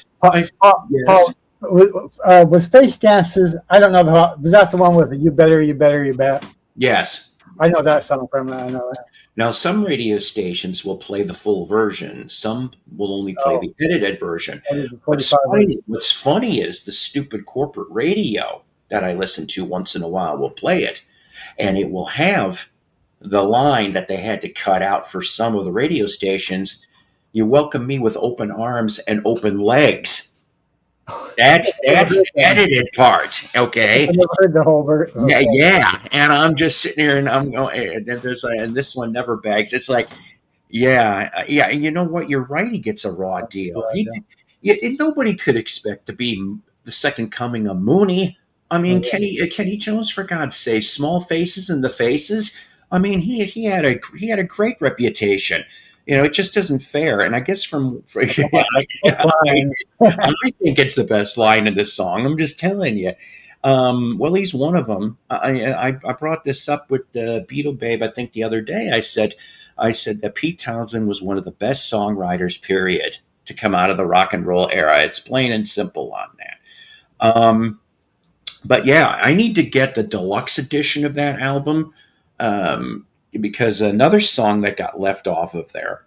Yes. Was Face Dances? I don't know was that the one with the "You Better, You Better, You Bet"? Yes. I know that song from. I know that. Now, some radio stations will play the full version. Some will only play the edited version. What's funny is the stupid corporate radio that I listen to once in a while will play it, and it will have the line that they had to cut out for some of the radio stations. You welcome me with open arms and open legs. That's the edited part, okay? I never heard the whole version. Yeah, and I'm just sitting here, and I'm going, and this one never bags. It's like, yeah. You know what? You're right. He gets a raw deal. Nobody could expect to be the second coming of Mooney. I mean, Kenny Jones, for God's sake, Small Faces in the Faces. I mean, he had a great reputation. You know, it just isn't fair. And I guess I think it's the best line in this song. I'm just telling you. Well, he's one of them. I brought this up with Beatle Babe, I think, the other day. I said that Pete Townsend was one of the best songwriters, period, to come out of the rock and roll era. It's plain and simple on that. But yeah, I need to get the deluxe edition of that album. Because another song that got left off of there,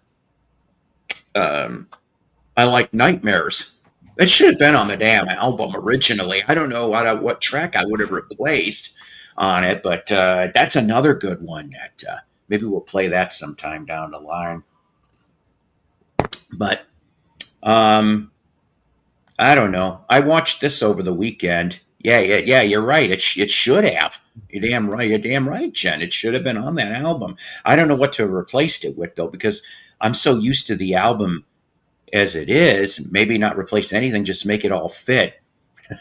I Like Nightmares. It should have been on the damn album originally. I don't know what track I would have replaced on it, but that's another good one that maybe we'll play that sometime down the line. But I don't know. I watched this over the weekend. Yeah, you're right. It should have. You're damn right, Jen. It should have been on that album. I don't know what to have replaced it with, though, because I'm so used to the album as it is. Maybe not replace anything, just make it all fit.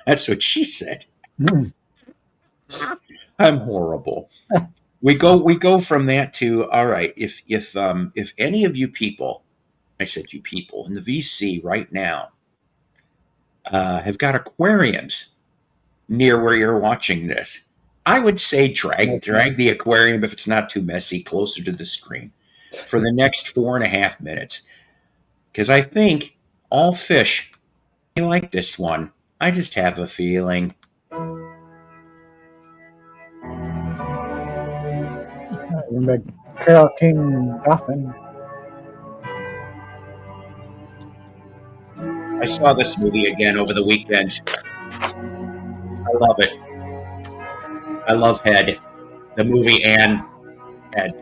That's what she said. I'm horrible. We go from that to, all right, if any of you people, I said you people, in the VC right now have got aquariums near where you're watching this, I would say drag the aquarium, if it's not too messy, closer to the screen for the next 4.5 minutes. Because I think all fish like this one. I just have a feeling. Carole King Dolphin. I saw this movie again over the weekend. I love it. I love Head, the movie, and Head.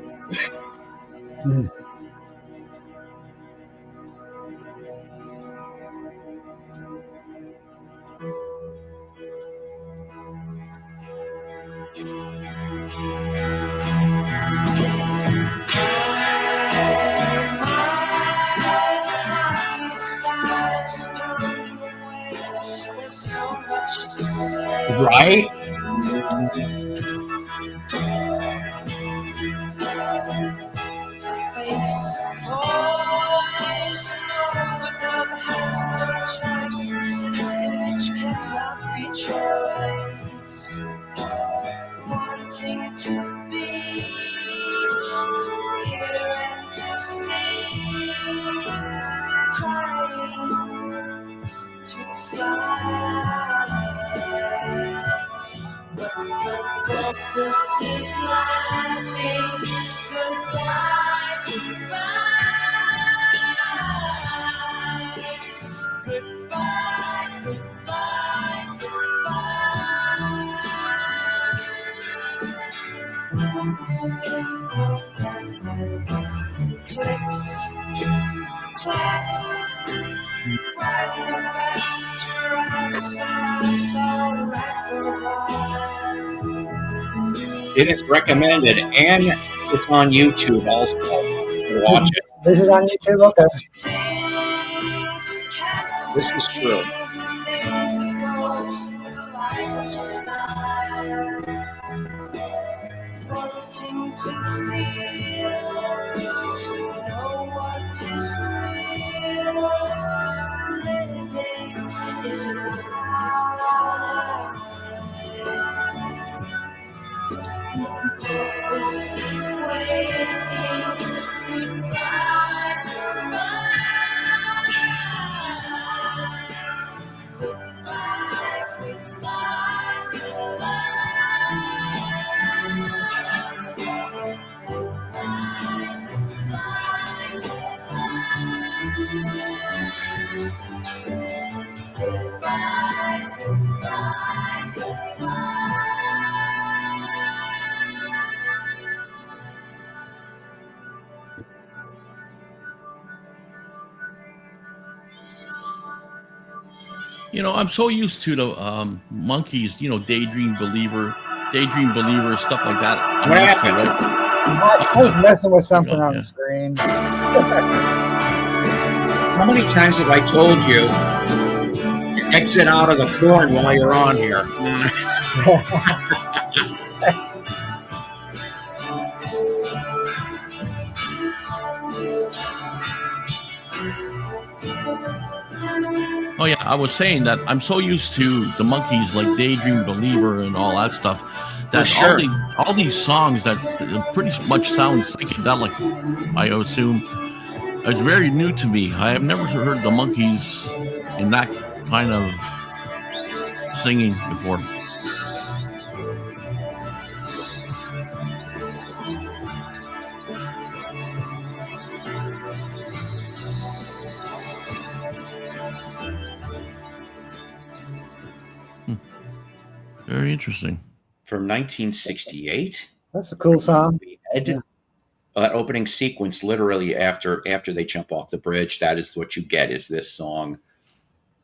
Right? Wanting to be, to hear and to see, crying to the sky. But the purpose is laughing. Goodbye, goodbye. Goodbye, goodbye, goodbye. Clicks, clacks, riding the passenger outside, all right for a while. It is recommended, and it's on YouTube also. Watch it. This is on YouTube? Okay. This is true. Wanting to feel, to know what is real. Living is a this is waiting. Goodbye, goodbye. Goodbye, goodbye, goodbye, goodbye, goodbye. You know, I'm so used to the Monkeys, you know, Daydream Believer, stuff like that. I'm What used to, happened? right? I was messing with something on Yeah. the screen. How many times have I told you to exit out of the porn while you're on here? Oh yeah, I was saying that I'm so used to the Monkeys, like Daydream Believer and all that stuff, that sure. all these songs that pretty much sound psychedelic, I assume, is very new to me. I have never heard the Monkeys in that kind of singing before. Very interesting. From 1968. That's a cool song. Ed, that opening sequence, literally after they jump off the bridge, that is what you get. Is this song?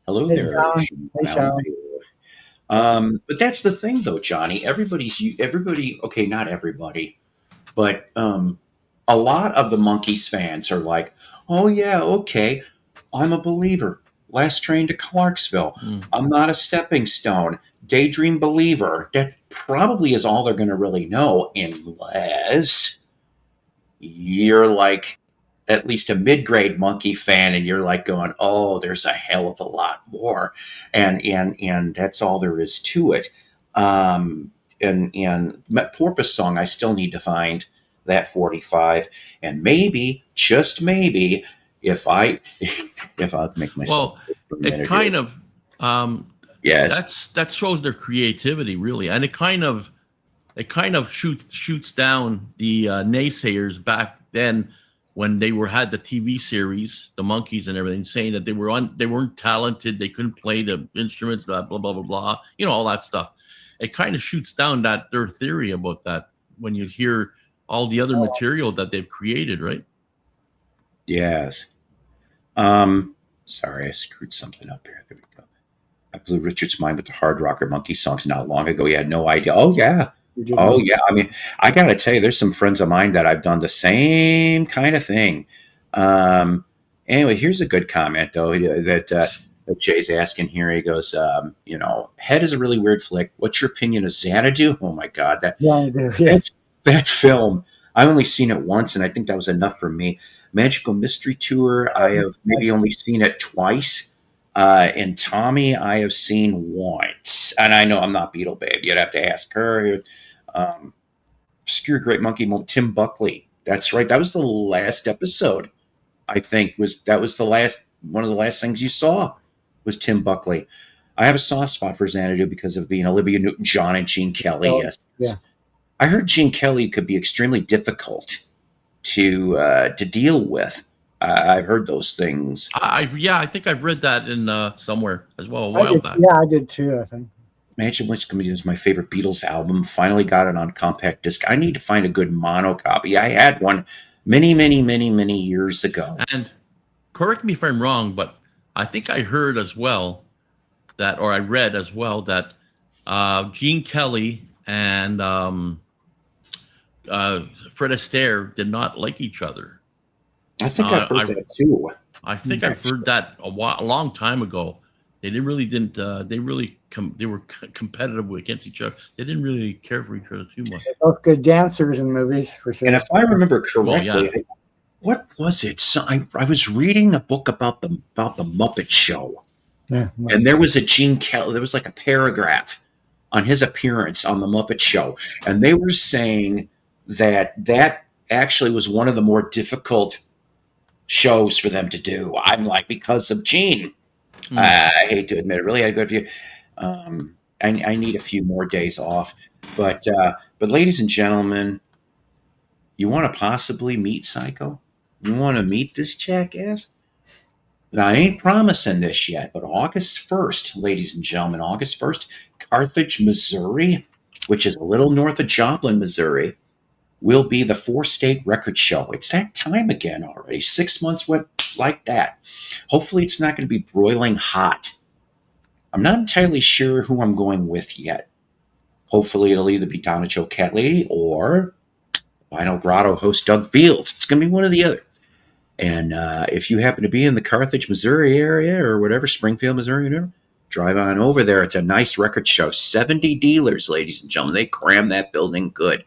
Hello Hey, there. Sean. Hey, Sean. But that's the thing, though, Johnny. Everybody. Okay, not everybody, but a lot of the Monkees fans are like, "Oh yeah, okay, I'm a believer. Last Train to Clarksville. I'm not a stepping stone. Daydream Believer." That probably is all they're going to really know, unless you're like at least a mid-grade Monkey fan and you're like going, "Oh, there's a hell of a lot more," and that's all there is to it. And Porpoise Song, I still need to find that 45, and maybe, just maybe, if I make myself it kind of yes, that shows their creativity, really, and it kind of shoots down the naysayers back then when they had the TV series, the Monkees and everything, saying that they weren't talented, they couldn't play the instruments, blah blah blah blah blah, you know, all that stuff. It kind of shoots down their theory about that when you hear all the other material that they've created, right? yes. Sorry, I screwed something up here. There we go. I blew Richard's mind with the hard rocker Monkey songs not long ago. He had no idea. Oh yeah. Oh yeah. I mean, I gotta tell you, there's some friends of mine that I've done the same kind of thing. Anyway, here's a good comment though that Jay's asking here. He goes, you know, Head is a really weird flick. What's your opinion of Xanadu? Oh my God, that film. I've only seen it once, and I think that was enough for me. Magical Mystery Tour, I have maybe only seen it twice. And Tommy, I have seen once. And I know I'm not Beetle Babe. You'd have to ask her. Obscure Great Monkey, Tim Buckley. That's right. That was the last episode, I think. That was one of the last things you saw was Tim Buckley. I have a soft spot for Xanadu because of being Olivia Newton-John and Gene Kelly. Oh, yes. yeah. I heard Gene Kelly could be extremely difficult to deal with. I've heard those things. I think I've read that in somewhere as well a while back. Yeah, I did too, I think. Mansion Witch Comedy is my favorite Beatles album. Finally got it on compact disc. I need to find a good mono copy. I had one many years ago. And correct me if I'm wrong, but I think I heard as well that, or I read as well that Gene Kelly and Fred Astaire did not like each other. I think I've heard that too. I think I've heard that a long time ago. They didn't really didn't. They really they were competitive against each other. They didn't really care for each other too much. They're both good dancers in movies, for sure. And if I remember correctly, Well, yeah. what was it? So I was reading a book about the Muppet Show, Yeah. and there was a Gene Kelly. There was like a paragraph on his appearance on the Muppet Show, and they were saying that actually was one of the more difficult shows for them to do. I'm like, because of Gene. I hate to admit it. Really, I go to you. I need a few more days off, but ladies and gentlemen, you want to possibly meet Psycho? You want to meet this jackass? Now, I ain't promising this yet, but August 1st, ladies and gentlemen, August 1st, Carthage, Missouri, which is a little north of Joplin, Missouri, will be the 4-state record show. It's that time again already. 6 months went like that. Hopefully it's not going to be broiling hot. I'm not entirely sure who I'm going with yet. Hopefully it'll either be Donna Joe Cat Lady or Vinyl Grotto host Doug Fields. It's going to be one or the other. And if you happen to be in the Carthage, Missouri area or whatever, Springfield, Missouri, whatever, drive on over there. It's a nice record show. 70 dealers, ladies and gentlemen. They cram that building good.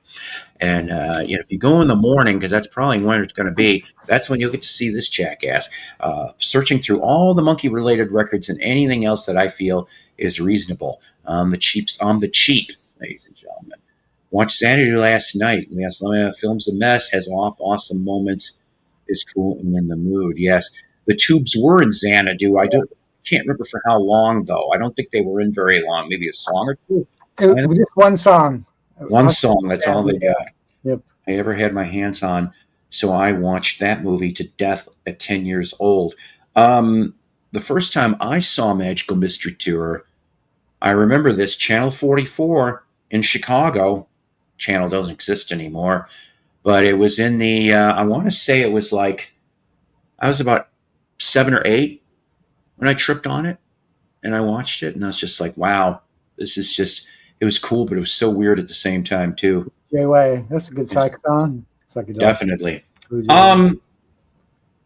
And if you go in the morning, because that's probably when it's going to be, that's when you'll get to see this jackass searching through all the monkey-related records and anything else that I feel is reasonable. On the cheap, ladies and gentlemen. Watched Sanity last night. Yes, Film's a mess, has awesome moments, is cool and in the mood. Yes, the Tubes were in Xanadu. I can't remember for how long, though. I don't think they were in very long. Maybe a song or two. It was just one song. One song, that's all they got. Yep. I ever had my hands on. So I watched that movie to death at 10 years old. The first time I saw Magical Mystery Tour, I remember this, Channel 44 in Chicago. Channel doesn't exist anymore. But it was in the, I want to say it was like, I was about 7 or 8 when I tripped on it. And I watched it, and I was just like, wow, this is just... It was cool, but it was so weird at the same time too. J-Way, that's a good psych song. Definitely.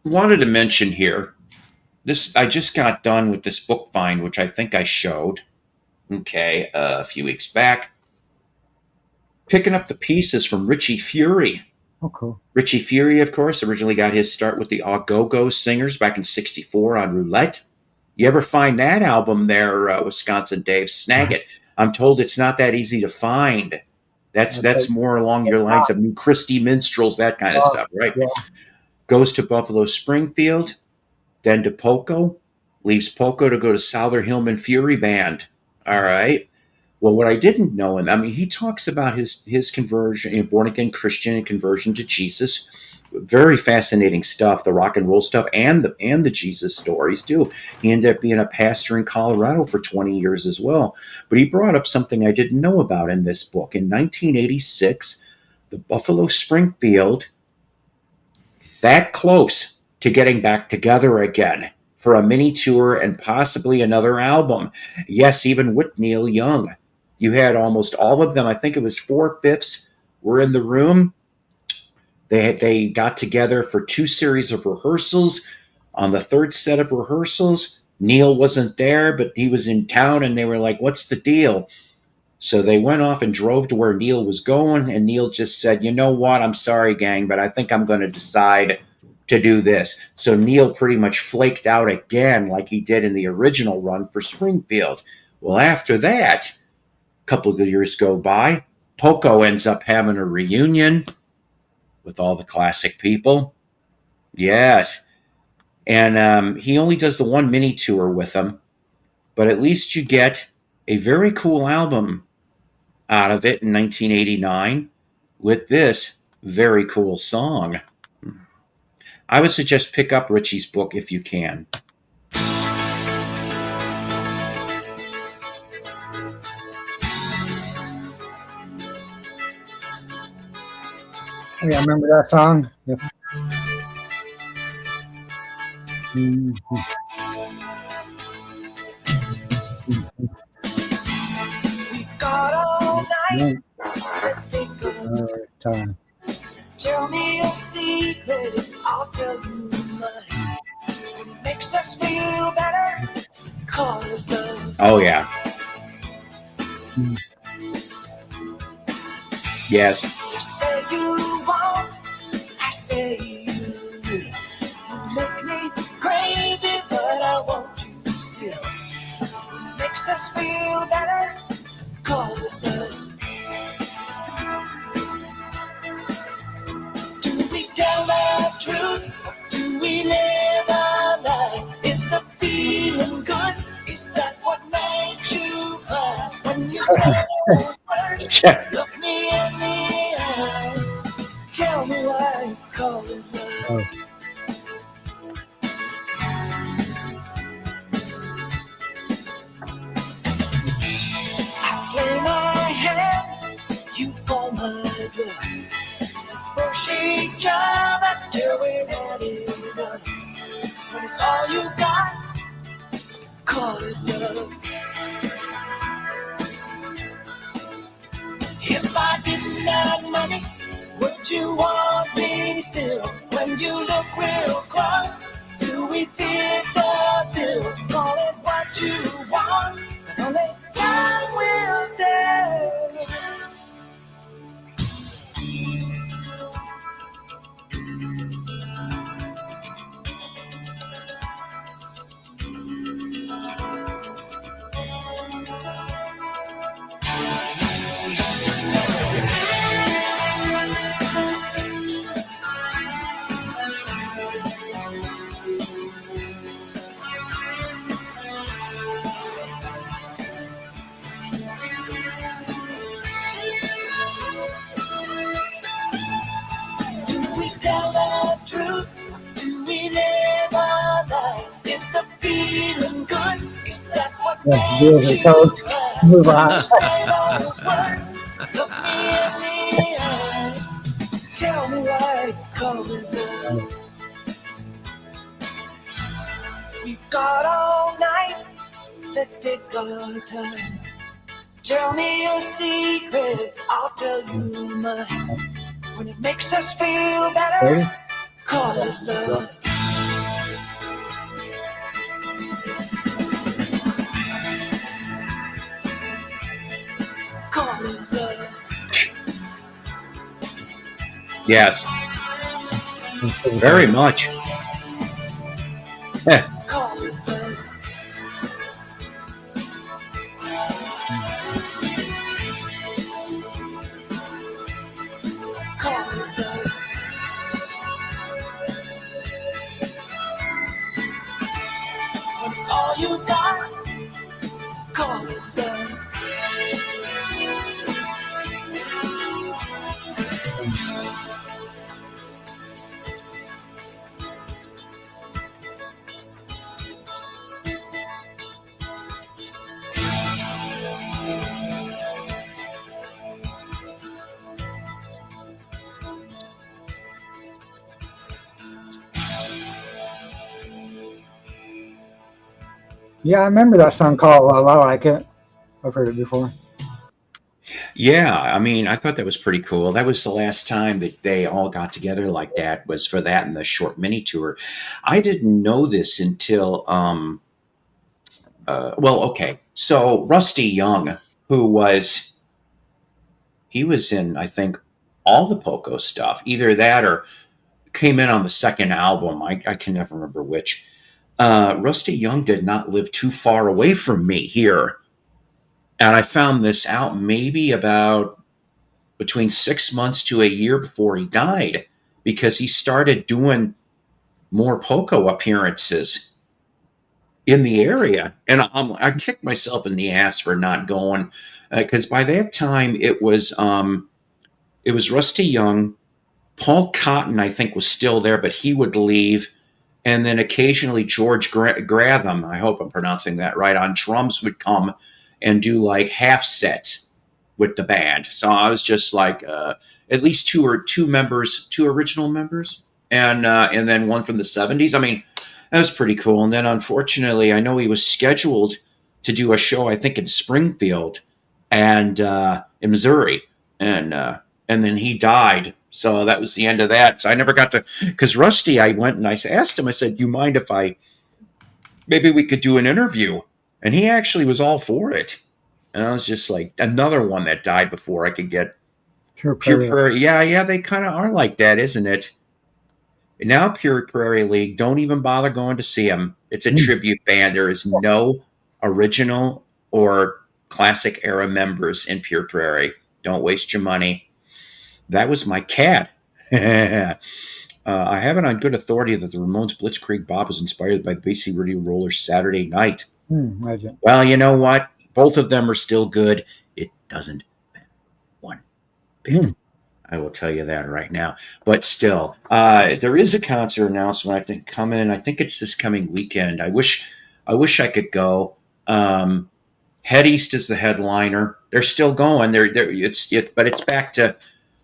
Wanted to mention here, I just got done with this book find, which I think I showed, a few weeks back. Picking up the pieces from Richie Fury. Oh, cool. Richie Fury, of course, originally got his start with the Go-Go Singers back in '64 on Roulette. You ever find that album there, Wisconsin Dave? Snag it. I'm told it's not that easy to find. That's more along your lines of New Christie Minstrels, that kind of stuff, right? Yeah. Goes to Buffalo Springfield, then to Poco, leaves Poco to go to Souther Hillman Fury Band. All right. Well, what I didn't know, and I mean, he talks about his conversion, born again Christian and conversion to Jesus. Very fascinating stuff, the rock and roll stuff, and the Jesus stories too. He ended up being a pastor in Colorado for 20 years as well. But he brought up something I didn't know about in this book. In 1986, the Buffalo Springfield, that close to getting back together again for a mini tour and possibly another album. Yes, even with Neil Young. You had almost all of them. I think it was 4/5 were in the room. They got together for 2 series of rehearsals. On the 3rd set of rehearsals, Neil wasn't there, but he was in town, and they were like, what's the deal? So they went off and drove to where Neil was going, and Neil just said, you know what, I'm sorry, gang, but I think I'm going to decide to do this. So Neil pretty much flaked out again like he did in the original run for Springfield. Well, after that, a couple of years go by, Poco ends up having a reunion with all the classic people. Yes. And he only does the 1 mini tour with them, but at least you get a very cool album out of it in 1989 with this very cool song. I would suggest pick up Richie's book if you can. Yeah, I remember that song. Yep. Mm-hmm. We've got all night. Let's take a Time. Tell me your secrets, I'll tell you mine. When it makes us feel better, call it love. Oh yeah. Yes. You say you won't, I say you will. You make me crazy, but I want you still. Makes us feel better, call it love. Do we tell the truth, or do we live a lie? Is the feeling good? Is that what makes you cry? When you say those words, Yeah. look me in the eye. Tell me why you call it love. I play my hand, you pull my blood. Push each other till we're ready to run. When it's all you got, call it love. If I didn't have money, would you want me still? When you look real close, do we fit the bill? Call it what you want, but only time will tell. Do we tell the truth, or do we live a lie? Is the feeling good? Is that what Yeah, deals makes are you toast. cry? Move When on. you say those words, look me in the eye. Tell me why you call it love. We've got all night, let's take our time. Tell me your secrets, I'll tell you mine. When it makes us feel better, Ready? call it love. Call it love. Yes. Very much. Call it love. Call it love. When it's all you got, call it love. Yeah, I remember that song called Love. I like it. I've heard it before. Yeah, I mean, I thought that was pretty cool. That was the last time that they all got together like that, was for that and the short mini tour. I didn't know this until well, okay. So Rusty Young, who was he was in, I think, all the Poco stuff, either that or came in on the second album. I can never remember which. Rusty Young did not live too far away from me here. And I found this out maybe about between 6 months to a year before he died, because he started doing more Poco appearances in the area. And I kicked myself in the ass for not going, because by that time it was Rusty Young. Paul Cotton, I think, was still there, but he would leave. And then occasionally George Gratham, I hope I'm pronouncing that right, on drums would come and do like half sets with the band. So I was just like at least two original members, and then one from the 70s. I mean, that was pretty cool. And then unfortunately, I know he was scheduled to do a show, I think, in Springfield and in Missouri, and then he died. So that was the end of that. So I never got to, because Rusty, I went and I asked him, I said, "You mind if maybe we could do an interview And he actually was all for it. And I was just like, another one that died before I could get Pure Pure Prairie. Prairie. Yeah, they kind of are like that, isn't it? Now Pure Prairie League, don't even bother going to see them. It's a tribute band. There is no original or classic era members in Pure Prairie. Don't waste your money. That was my cat. I have it on good authority that the Ramones Blitzkrieg Bob was inspired by the BC Rudy Rollers Saturday Night. I didn't. Well, you know what? Both of them are still good. It doesn't matter one bit. I will tell you that right now. But still, there is a concert announcement, I think, coming. I think it's this coming weekend. I wish I could go. Head East is the headliner. They're still going. But it's back to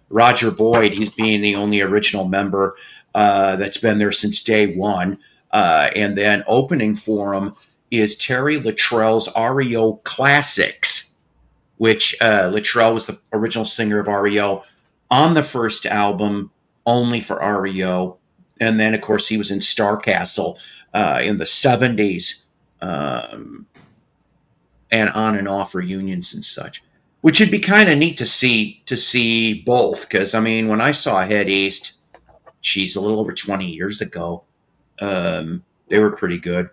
Roger Boyd. He's being the only original member that's been there since day one. And then opening for him is Terry Luttrell's REO Classics, which Luttrell was the original singer of REO on the first album, only for REO. And then, of course, he was in Starcastle in the 70s and on and off reunions and such, which would be kind of neat to see both. Because, I mean, when I saw Head East, geez, a little over 20 years ago, they were pretty good.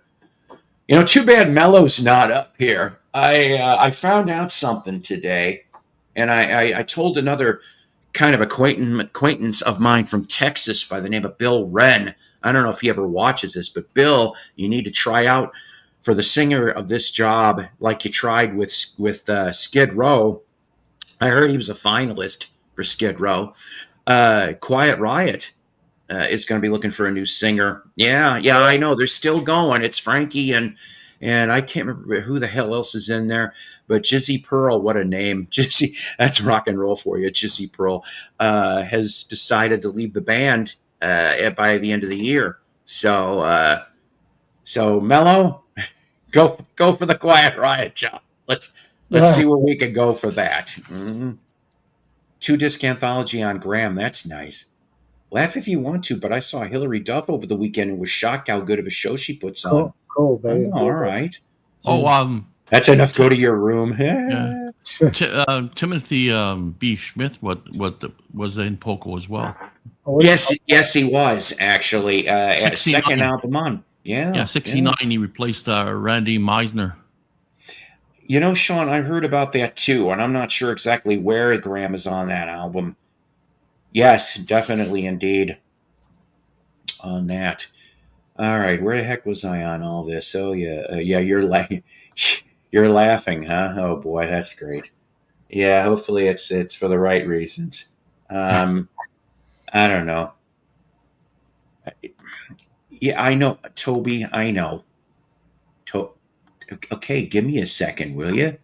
You know, too bad Mello's not up here. I found out something today, and I told another kind of acquaintance of mine from Texas by the name of Bill Wren. I don't know if he ever watches this, but Bill, you need to try out for the singer of this job like you tried with Skid Row. I heard he was a finalist for Skid Row. Quiet Riot is going to be looking for a new singer. Yeah, I know. They're still going. It's Frankie and I can't remember who the hell else is in there, but Jizzy Pearl, what a name. Jizzy, that's rock and roll for you. Jizzy Pearl has decided to leave the band by the end of the year. So Mello, go for the Quiet Riot job. Let's see where we can go for that. 2-disc anthology on Graham. That's nice. Laugh if you want to, but I saw Hillary Duff over the weekend and was shocked how good of a show she puts on. Cool, baby. Oh, all right. That's enough. Go to your room. Yeah. Timothy B. Schmidt, what was in Poco as well. Yes, he was actually at a 69. second album on. Yeah, 69. He replaced Randy Meisner. You know, Sean, I heard about that too, and I'm not sure exactly where Graham is on that album. Yes, definitely, indeed, on that. All right, where the heck was I on all this? Oh yeah, you're laughing, huh? Oh boy, that's great. Yeah, hopefully it's for the right reasons. I don't know. Yeah, I know, Toby. I know. Okay, give me a second, will you?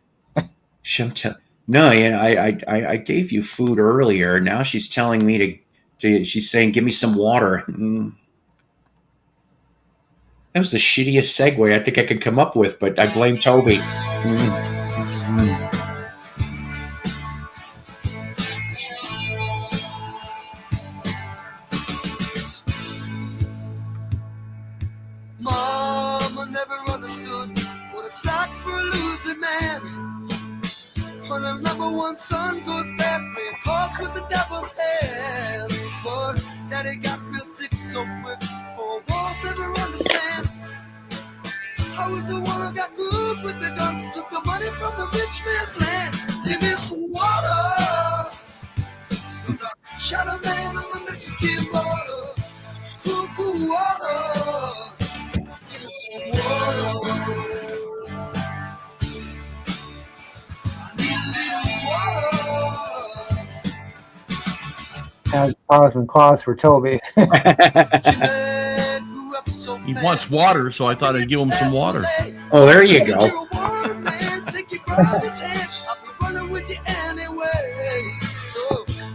No, I gave you food earlier. Now she's telling me to. She's saying, "Give me some water." That was the shittiest segue I think I could come up with, but I blame Toby. Mama never understood what it's like for a losing man. When a number one son goes bad, playing cards with the devil's hands. But daddy got real sick so quick, for walls never understand. I was the one who got good with the gun, took the money from the rich man's land. Give me some water, 'cause I shot a man on the Mexican border. Cool water. Give me some water. I need a little water. Has paws and claws for Toby. He wants water, so I thought I'd give him some water. Oh, there you go. So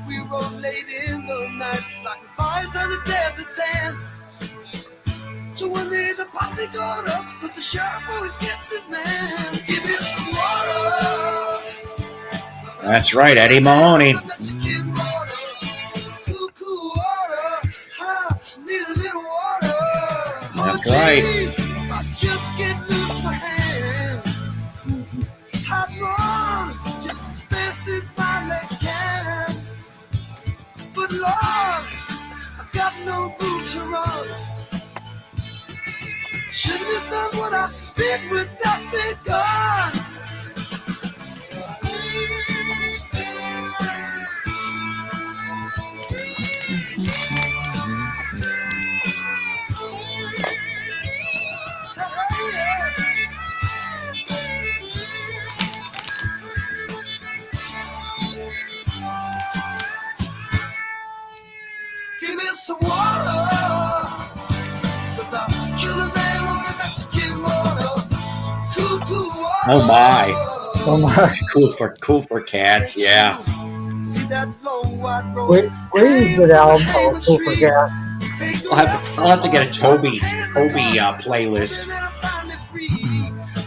we rode late in the night like fires on the desert sand. So one day the posse got us, 'cause the sheriff always gets his man. Give me some water. That's right, Eddie Mahoney. Mexican water. Cool water. I need a little water. That's right. I just can't lose my hand. Shouldn't have done what I did with that big gun. Give me some water, 'cause I'll kill a man on the Mexican border. Cool, cool water. Oh, my. Oh my. Cool for cats. Yeah. See that long white road. Wait, good album. Oh, cool for gas. I'll have to get a Toby playlist.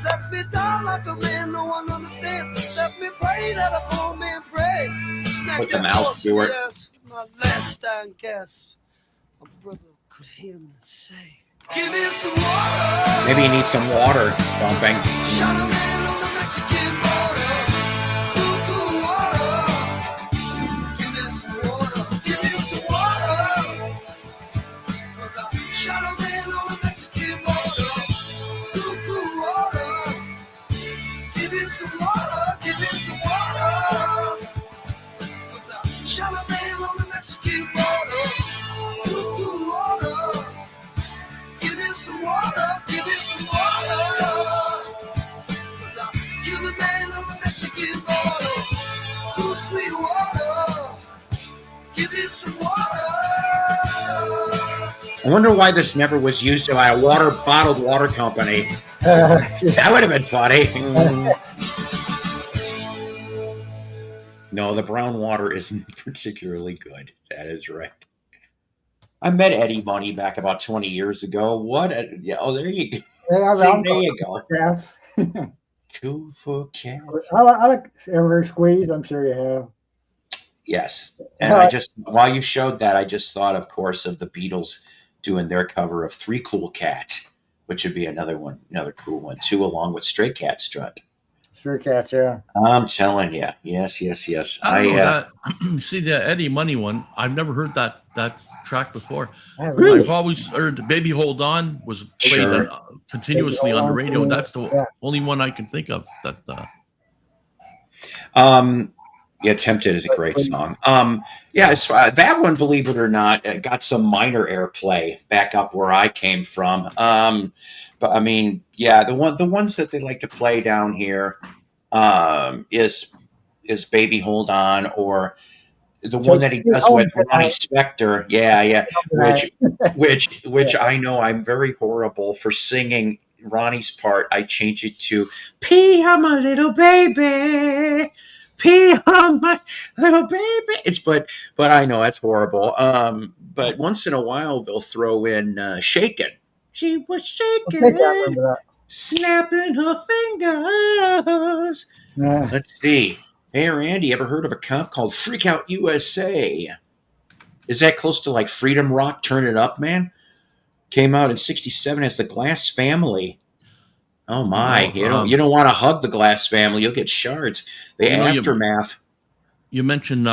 Let me down like a man no one understands. Let me pray that a poor man pray. Smack Put the that mouse horse to it. yes, my last dying gasp. My brother could hear me say, give me some water. Maybe you need some water pumping. Shot a man on the Mexican border. Cool, cool water. Give me some water. Give me some water. 'Cause I shot a man on the Mexican border. Cool, cool water. Give me some water. Give me some water. 'Cause I shot a man on the Mexican border. Cool, cool water. Give me some water. Give me some water. 'Cause I killed a man on the Mexican border. Cool, sweet water. Give me some water. I wonder why this never was used by a bottled water company. That would have been funny. No, the brown water isn't particularly good. That is right. I met Eddie Money back about 20 years ago. Oh, there you go. Yeah, See, there you go. Cats. Cool for cats. I like Evergreen Squeeze. I'm sure you have. Yes. And I just, while you showed that, I just thought, of course, of the Beatles doing their cover of Three Cool Cats, which would be another cool one, too, along with Stray Cat Strut. Stray Cats, yeah. I'm telling you. Yes. I don't know that. See the Eddie Money one. I've never heard that track before. Really? I've always heard "Baby Hold On" was played Sure. continuously on the radio, and that's the Yeah. only one I can think of. That Yeah, Tempted is a great song. That one, believe it or not, got some minor airplay back up where I came from. But I mean, yeah, the ones that they like to play down here is Baby Hold On, or the one that he does with Ronnie Spector. Yeah. Which I know I'm very horrible for singing Ronnie's part. I change it to "Pee on my little baby. Pee on my little baby." But I know that's horrible. But once in a while they'll throw in "Shakin'." She was I think I shaking, remember that. snapping her fingers. Yeah. Let's see. Hey, Randy, ever heard of a comp called Freak Out USA? Is that close to like Freedom Rock? Turn It Up, man. Came out in '67 as the Glass Family. Oh my! Oh, You don't want to hug the Glass Family; you'll get shards. The Aftermath. you mentioned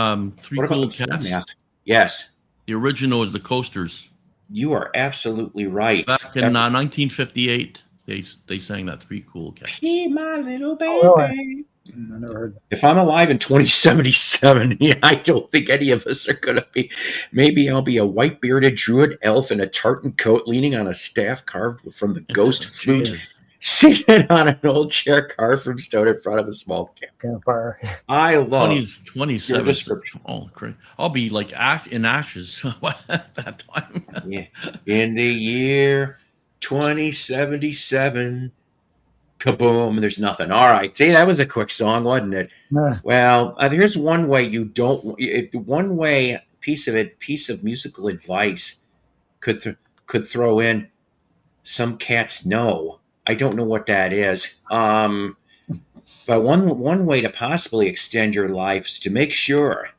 Three What about Cool the Cats. Aftermath? Yes, The original is the Coasters. you are absolutely right. Back in 1958, they sang that Three Cool Cats. Pee, my little baby. Oh, really? I never heard that. If I'm alive in 2077, I don't think any of us are going to be. Maybe I'll be a white-bearded druid elf in a tartan coat leaning on a staff carved from the ghost flute, seated on an old chair carved from stone in front of a small Campfire. I love 27. your description. Oh, great. I'll be like in ashes at that time. Yeah. In the year 2077, kaboom, there's nothing. All right. See, that was a quick song, wasn't it? Yeah. Well, here's one way piece of musical advice could throw in Some Cats Know. I don't know what that is. But one way to possibly extend your life is to make sure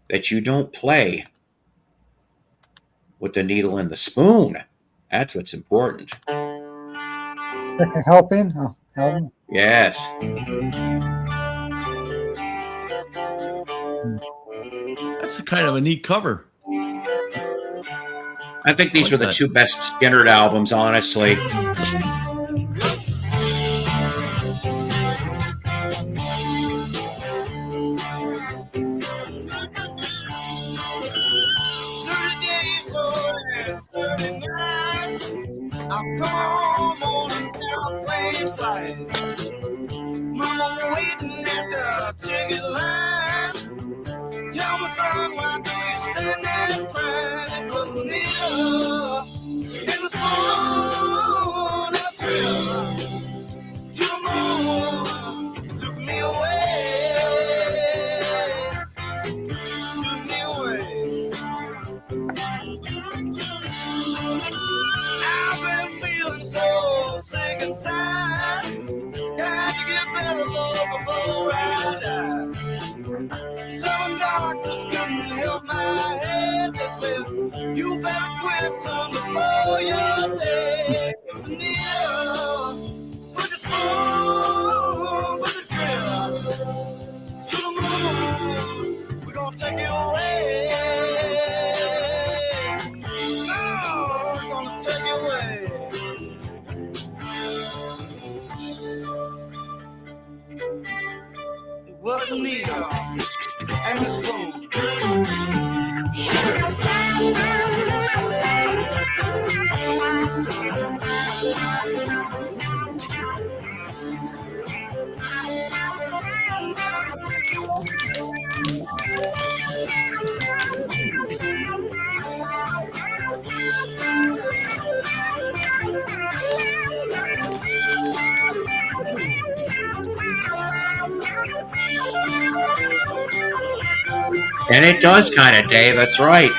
that you don't play with the needle and the spoon. That's what's important. Second helping. Oh, helping. Yes. That's kind of a neat cover. I think these like were the that. two best Skinner albums, honestly. I'll come on and down plane flight. Mama waiting at the ticket line. Tell me, son, why do you stand there and cry? It was Anita in the spoon of trip to the moon. Took me away. Took me away. I've been feeling so sick and tired. Got to get better, Lord, before I die. Some doctors couldn't help my head. They said, you better quit, son, before you're dead. With the needle, with the spoon, with the trip to the moon. We're gonna take you away. No, we're gonna take you away. It was a needle and a spoon. And it does kind of, Dave. That's right.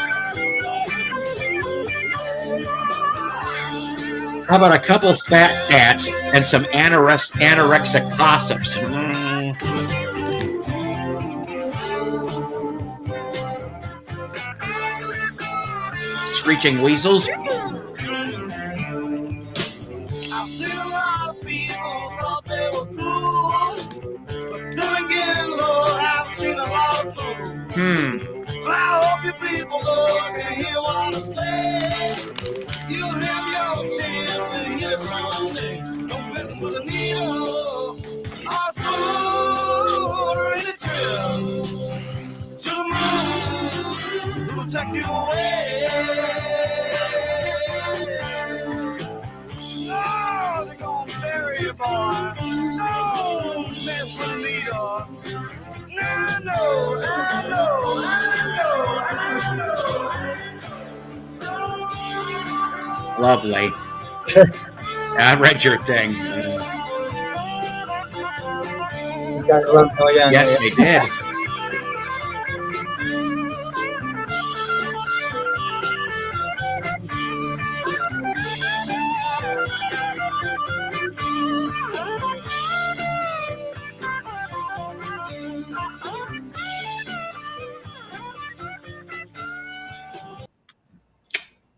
How about a couple fat cats and some anorexic gossips? Screeching weasels. I've seen a lot of people thought they were cool, but then again, Lord, I've seen a lot of fools. Well, I hope you people, Lord, can hear what I say. You'll have your chance to hit it someday. Don't mess with a needle or spoon or any trip to the moon. We'll take you away. No, they're gonna bury you, boy. Don't mess with a needle. I know. Lovely. I read your thing. You gotta love Neil Young. Yes, they did.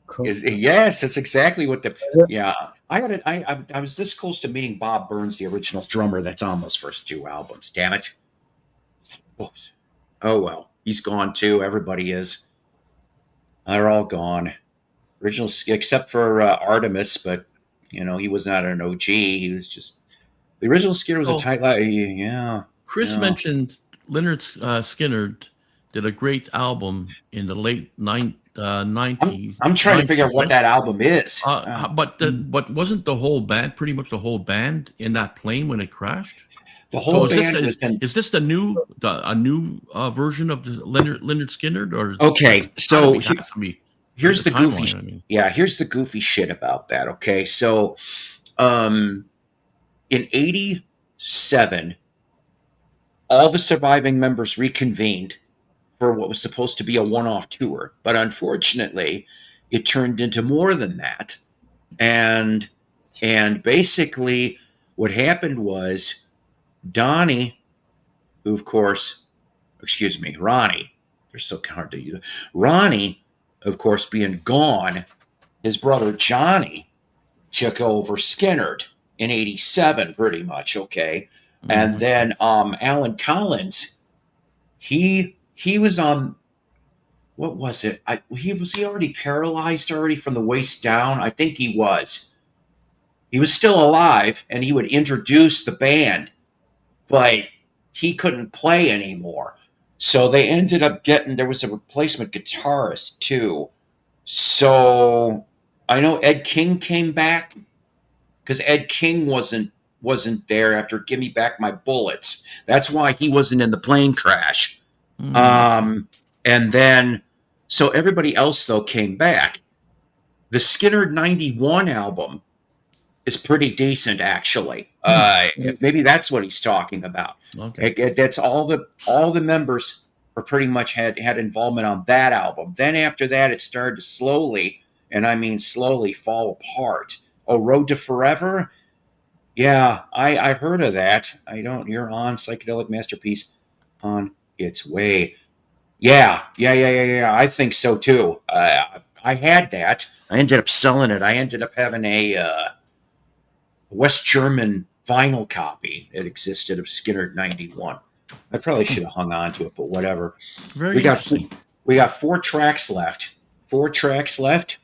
Cool. Yes, that's exactly what the. Yeah, I was this close to meeting Bob Burns, the original drummer that's on those first two albums. Damn it. Oops. Oh well, he's gone too. Everybody is. They're all gone. Original, except for Artemis, but he was not an OG. He was just the original Skinner was a Oh. tight line. Yeah. Chris Yeah. mentioned Leonard Skinner did a great album in the late 90s. I'm trying to figure out what right? that album is. But wasn't the whole band, pretty much the whole band, in that plane when it crashed? The whole So band was in. is this a new version of the Leonard Skinner? Or Okay, so it has to be. here's the goofy. timeline, I mean. Yeah, here's the goofy shit about that. Okay, so in '87, all the surviving members reconvened for what was supposed to be a one-off tour, but unfortunately, it turned into more than that. And basically, what happened was Donnie, who of course, Ronnie. They're so hard to use. Ronnie, of course, being gone, his brother Johnny took over Skinnerd in '87, pretty much. Okay, and then Alan Collins, he was on what was it? Was he already paralyzed already from the waist down? I think he was. He was still alive, and he would introduce the band, but he couldn't play anymore. So they ended up there was a replacement guitarist too. So I know Ed King came back because Ed King wasn't there after Give Me Back My Bullets. That's why he wasn't in the plane crash. And then, so everybody else though came back. The Skinner '91 album is pretty decent, actually. Maybe that's what he's talking about. Okay. That's all the members are pretty much had involvement on that album. Then after that, it started to slowly, and I mean slowly, fall apart. Oh, Road to Forever. Yeah, I heard of that. You're on Psychedelic Masterpiece on its way. Yeah. I think so too. I had that. I ended up selling it. I ended up having a West German vinyl copy that existed of Skinner '91. I probably should have hung on to it, but whatever. Very We got interesting. 4 tracks left. 4 tracks left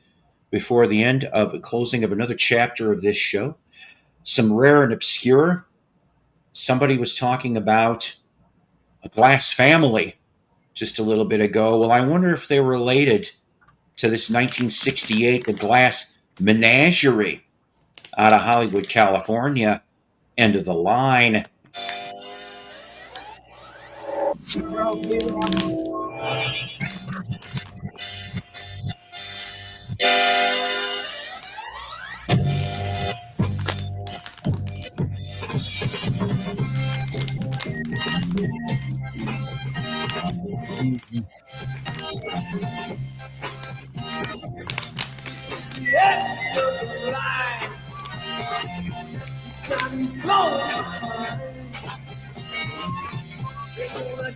before the end of the closing of another chapter of this show. Some rare and obscure. Somebody was talking about a Glass Family just a little bit ago. Well, I wonder if they're related to this 1968 The Glass Menagerie out of Hollywood, California. End of the line.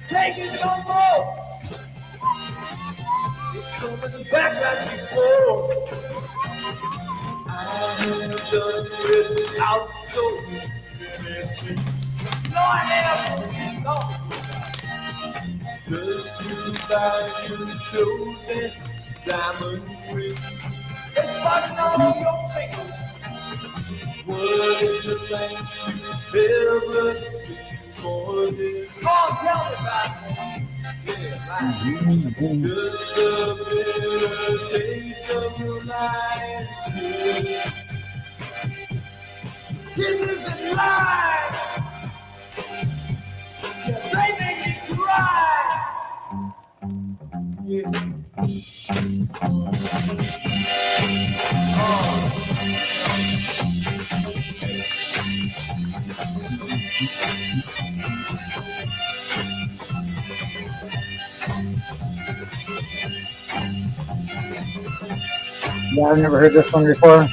Take it no more. It's coming back like before. I have done it without showing anything. No, I never. No. Just to find you chosen diamond ring. It's buzzing all over your face. What is the thing you ever do for this? Come on, tell me about it. Yeah, right. Just a bitter taste of life. This is life. Yeah, they make me cry. Yeah. Oh. Yeah, I've never heard this one before.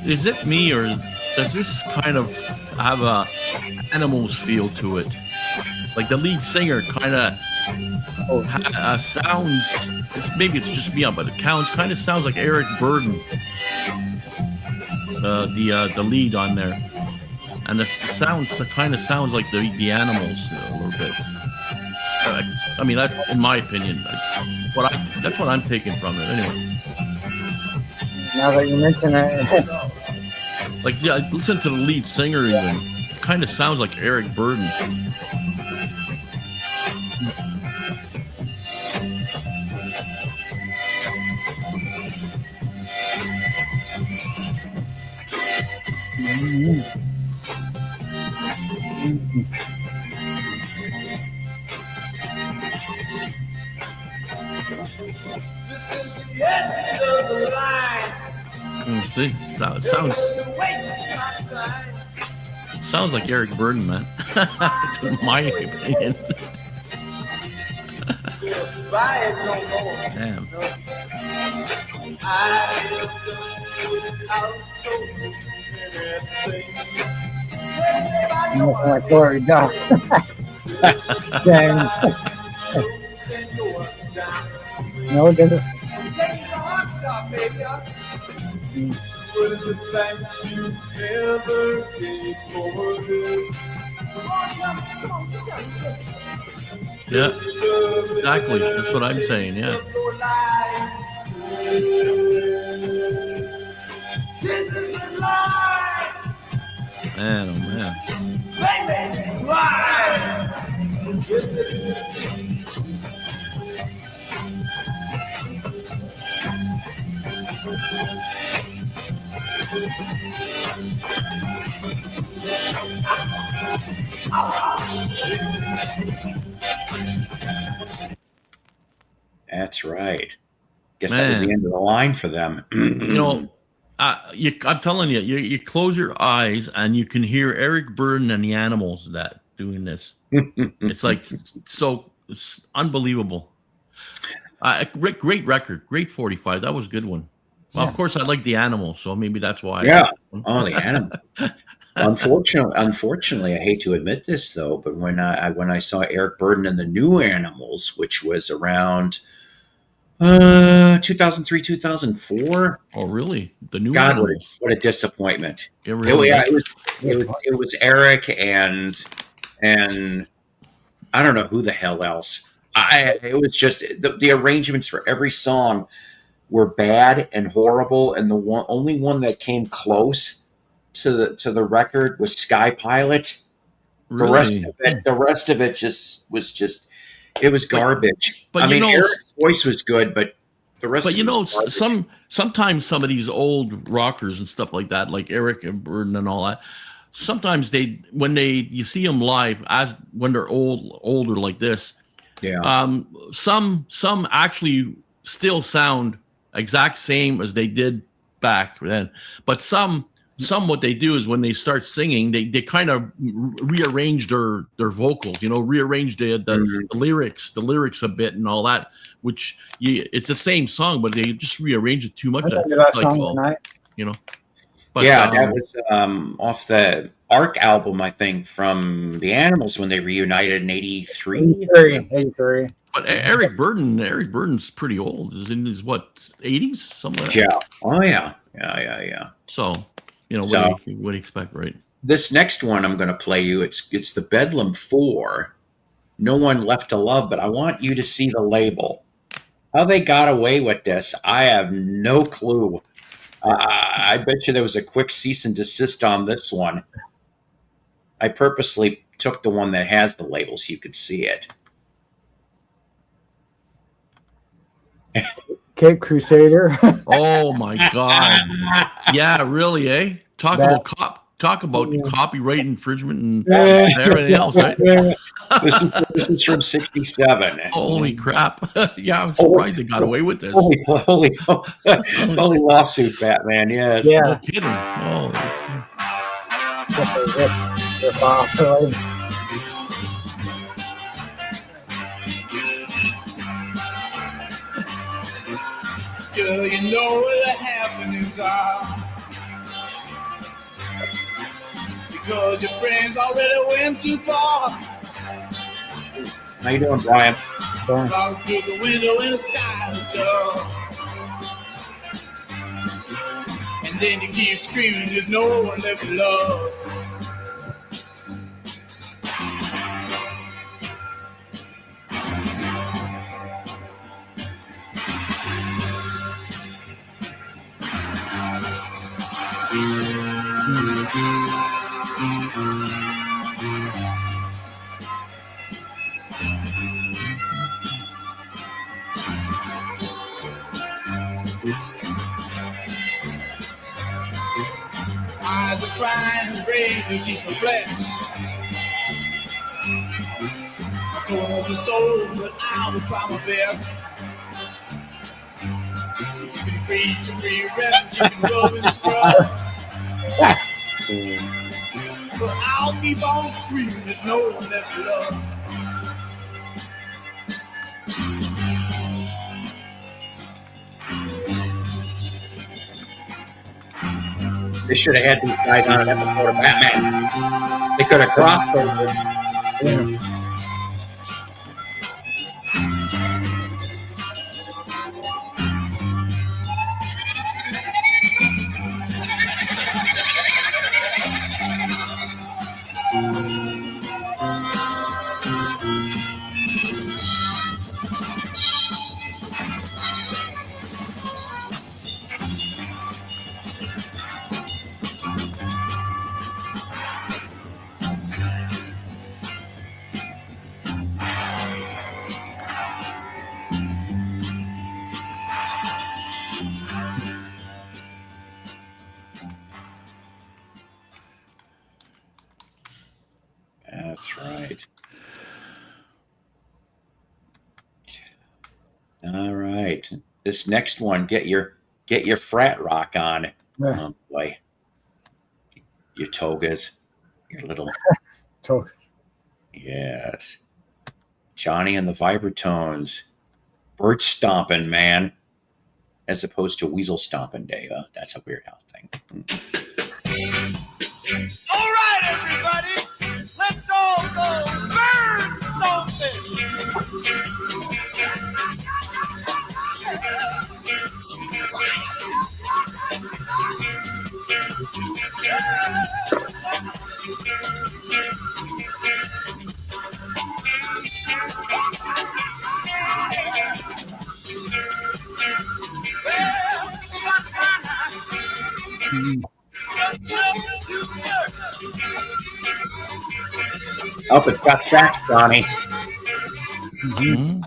Is it me, or does this kind of have a Animals feel to it? Like the lead singer kind of sounds. Maybe it's just me, but it kind of sounds like Eric Burden, the lead on there, and the sounds kind of sounds like the Animals a little bit. I mean, in my opinion, that's what I'm taking from it anyway. Now that you mention it, Like, yeah, listen to the lead singer even. It kind of sounds like Eric Burden. See, sounds like Eric Burden, man. In my opinion. Damn. Like Glory Dog. James. No, it doesn't. Yeah, exactly. That's what I'm saying. Yeah. Man, oh man. That's right. Guess that was Man. the end of the line for them. You know, I'm telling you, you close your eyes and you can hear Eric Burden and the Animals that doing this. It's like it's unbelievable. Great record, great 45. That was a good one. Well, of course, I like the Animals, so maybe that's why. Yeah. Oh, the animal. Unfortunately, I hate to admit this though, but when I saw Eric Burden and the New Animals, which was around 2003, 2004. Oh, really? The New God, Animals. what a disappointment! It really It was Eric and I don't know who the hell else. It was just the arrangements for every song were bad and horrible, and the only one that came close to the record was Sky Pilot. The rest of it was it was garbage. But I you mean, know, Eric's voice was good, but the rest. But of you it know, was garbage. sometimes some of these old rockers and stuff like that, like Eric and Burden and all that, sometimes you see them live when they're older like this. Yeah. Some actually still sound exact same as they did back then, but some what they do is when they start singing, they kind of rearrange their vocals, rearrange the lyrics a bit and all that, which it's the same song, but they just rearrange it too much. I think that song tonight. But, yeah, that was off the Ark album, I think, from the Animals when they reunited in '83. 83. But Eric Burden's pretty old. Is in his 80s, something like that. Yeah. Oh yeah. So, what do you expect, right? This next one I'm going to play you. It's the Bedlam 4. No One Left to Love, but I want you to see the label. How they got away with this, I have no clue. I bet you there was a quick cease and desist on this one. I purposely took the one that has the label so you could see it. Cape Crusader. Oh my God! Yeah, really, eh? Talk about copyright infringement and everything else, right? This is from '67. Holy crap! Yeah, I'm surprised they got away with this. Holy lawsuit, Batman! Yes. Yeah. No kidding. Oh. Do you know where the happenings are? Because your friends already went too far. How you doing, Brian? Out through the window in the sky is dark. And then you keep screaming, there's no one left to love. Eyes are crying and brave and she's my flesh. My corner's a soul, but I will try my best. free to free refuge, you can rub and scrub. But I'll keep on screaming, there's no one left to love. They should have had these guys on an episode of Batman. They could have crossed over. That's right. All right. This next one, get your frat rock on. Yeah. Oh boy. Your togas. Your little So, yes. Johnny and the Vibratones. Bird stomping, man. As opposed to weasel stomping day. That's a Weird Al thing. All right, everybody, let's all go bird stomping. Up it's got sax, Johnny. Mhm.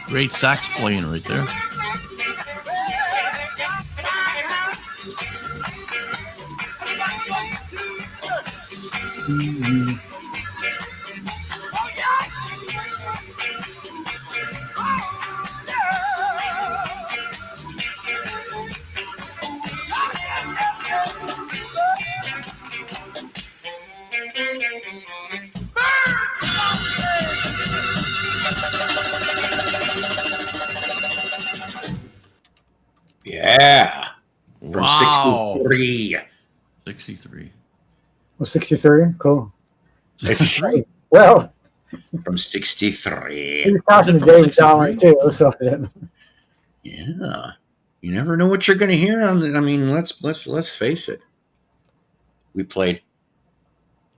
Great sax playing right there. Yeah. From Wow. 63. 63. well, 63. Cool. 63. Well, From he 63. was talking Is to it from Dave Dahmer 63? too, so I didn't. Yeah. You never know what you're going to hear on the, I mean, let's face it. We played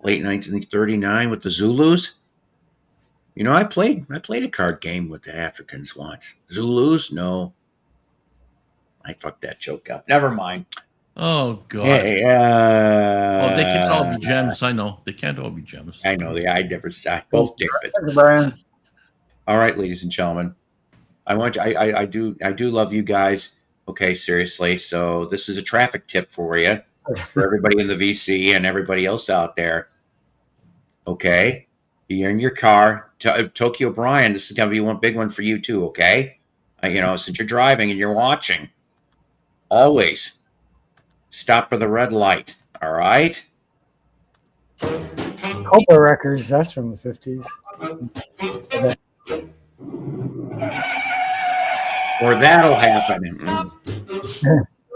late 1939 with the Zulus. You know, I played a card game with the Africans once. Zulus? No. I fucked that joke up. Never mind. Oh, God. Hey, Oh, they can't all be gems. I know. They can't all be gems. I know. I never said both Davids. Thank you, Brian. All right, ladies and gentlemen. I do love you guys. Okay, seriously. So this is a traffic tip for you, for everybody in the VC and everybody else out there. Okay, you're in your car. Tokyo Brian, this is gonna be one big one for you too. Okay, you know, since you're driving and you're watching, always stop for the red light. All right. Cobra Records, that's from the 50s. Or that'll happen.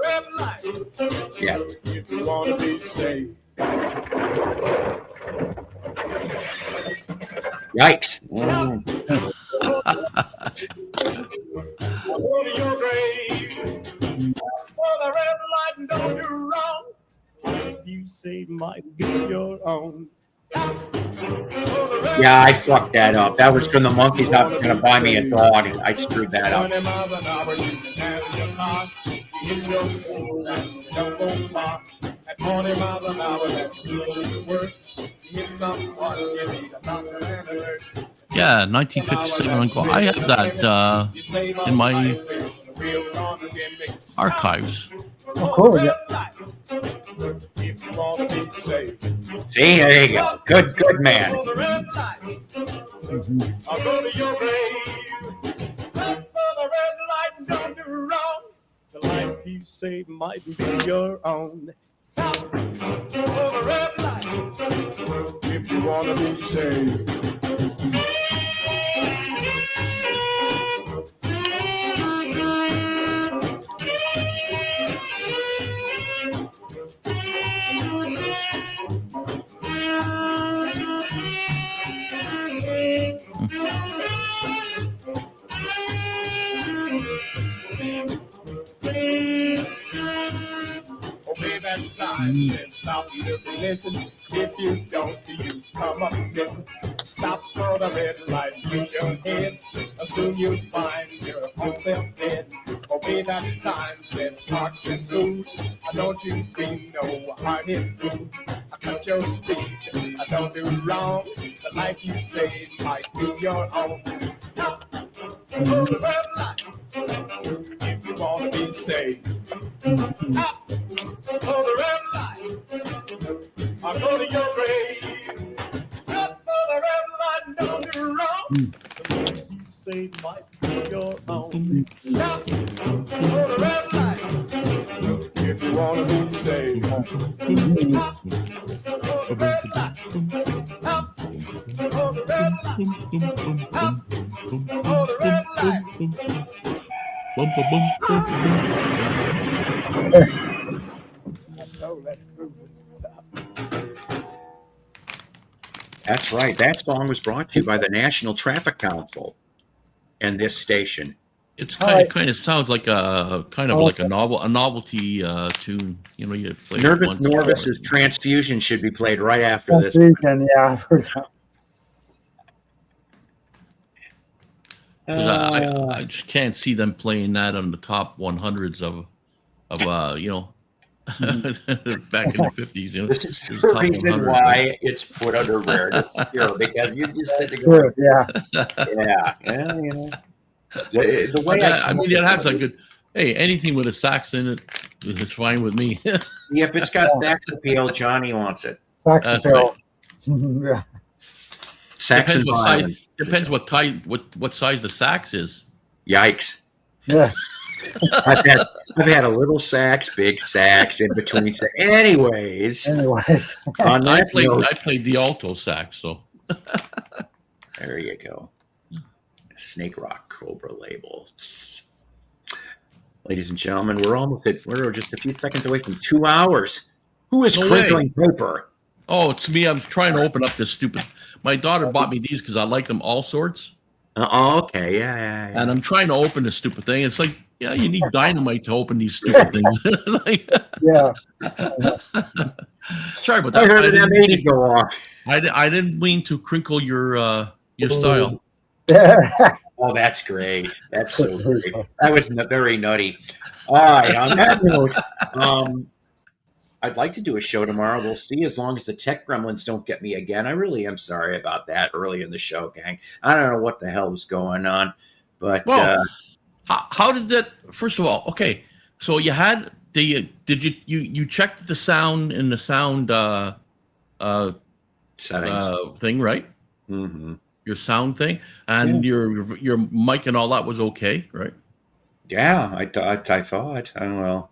Red light. Yeah. If you want to be safe. Yeah, Yikes. I'll go to your grave. For the red light and don't do wrong. You say might be your own. Yeah, I fucked that up. That was from the Monkees. I was going to buy me a dog. I screwed that up. 20 miles an hour, you can have your car. Hit your face and don't go far. At 40 miles an hour, that's really worse. Hit someone, you need a doctor and a nurse. Yeah, 1957 Uncle. I have that in my archives. Oh, cool. Yeah. If you want to be safe. See, there you go. Good man. For the red light, I'll go to your grave. For the red light, don't do wrong. The life you save might be your own. Stop for the red light if you want to be saved. Obey that sign, says stop, look and listen. If you don't, you come up missing. Stop for the red light, use your head. Soon you'll find your own self dead. Obey that sign, says parks and schools. Don't you be no hard-hit fool. Cut your speed, don't do wrong. The life you save might be your own. Stop for the red light if you want to be saved. Stop for the red light. I'll go to your grave. Stop for the red light, don't do wrong. The life you save might be your own. Stop for the red light if you want to be saved. Stop for the red light. Stop for the red light. Stop for the red light. Bum, bum, bum, bum, bum. No, that's true. Stop. That's right. That song was brought to you by the National Traffic Council and this station. It's All kind right. of kind of sounds like a like a novelty tune. You know, you play it Nervous once. Norvis's Transfusion should be played right after this. Confusion, yeah, I've heard that. 'Cause I just can't see them playing that on the top 100s of you know back in the 50s. You know, This is it was the top reason 100. why it's put under rare and obscure, because you just had to go. Good, yeah. Yeah, well, you know. The way I mean, it has a good. Hey, anything with a sax in it is fine with me. Yeah, if it's got sax appeal, Johnny wants it. Sax That's appeal. Yeah. Sax and violin. Depends what size the sax is. Yikes. Yeah. I've had a little sax, big sax, in between. Anyways, Anyway. on I that note, played the alto sax, so there you go. Snake Rock Cobra label. Psst. Ladies and gentlemen, we're just a few seconds away from 2 hours. Who is No crinkling paper? oh, it's me. I'm trying to open up this stupid. My daughter bought me these because I like them all sorts, Okay, yeah. and I'm trying to open this stupid thing. It's like, yeah, you need dynamite to open these stupid things. Like, Yeah. sorry about I that. heard an M80 go off. I didn't mean to crinkle your style. Oh, that's great. That's so great. That was very nutty. All right, on that note, I'd like to do a show tomorrow. We'll see, as long as the tech gremlins don't get me again. I really am sorry about that early in the show, gang. I don't know what the hell was going on, but Well, how did that? First of all, okay. So you had you checked the sound in the sound settings. thing, right? Mm-hmm. Your sound thing, and your mic and all that was okay, right? Yeah, I thought. I don't know.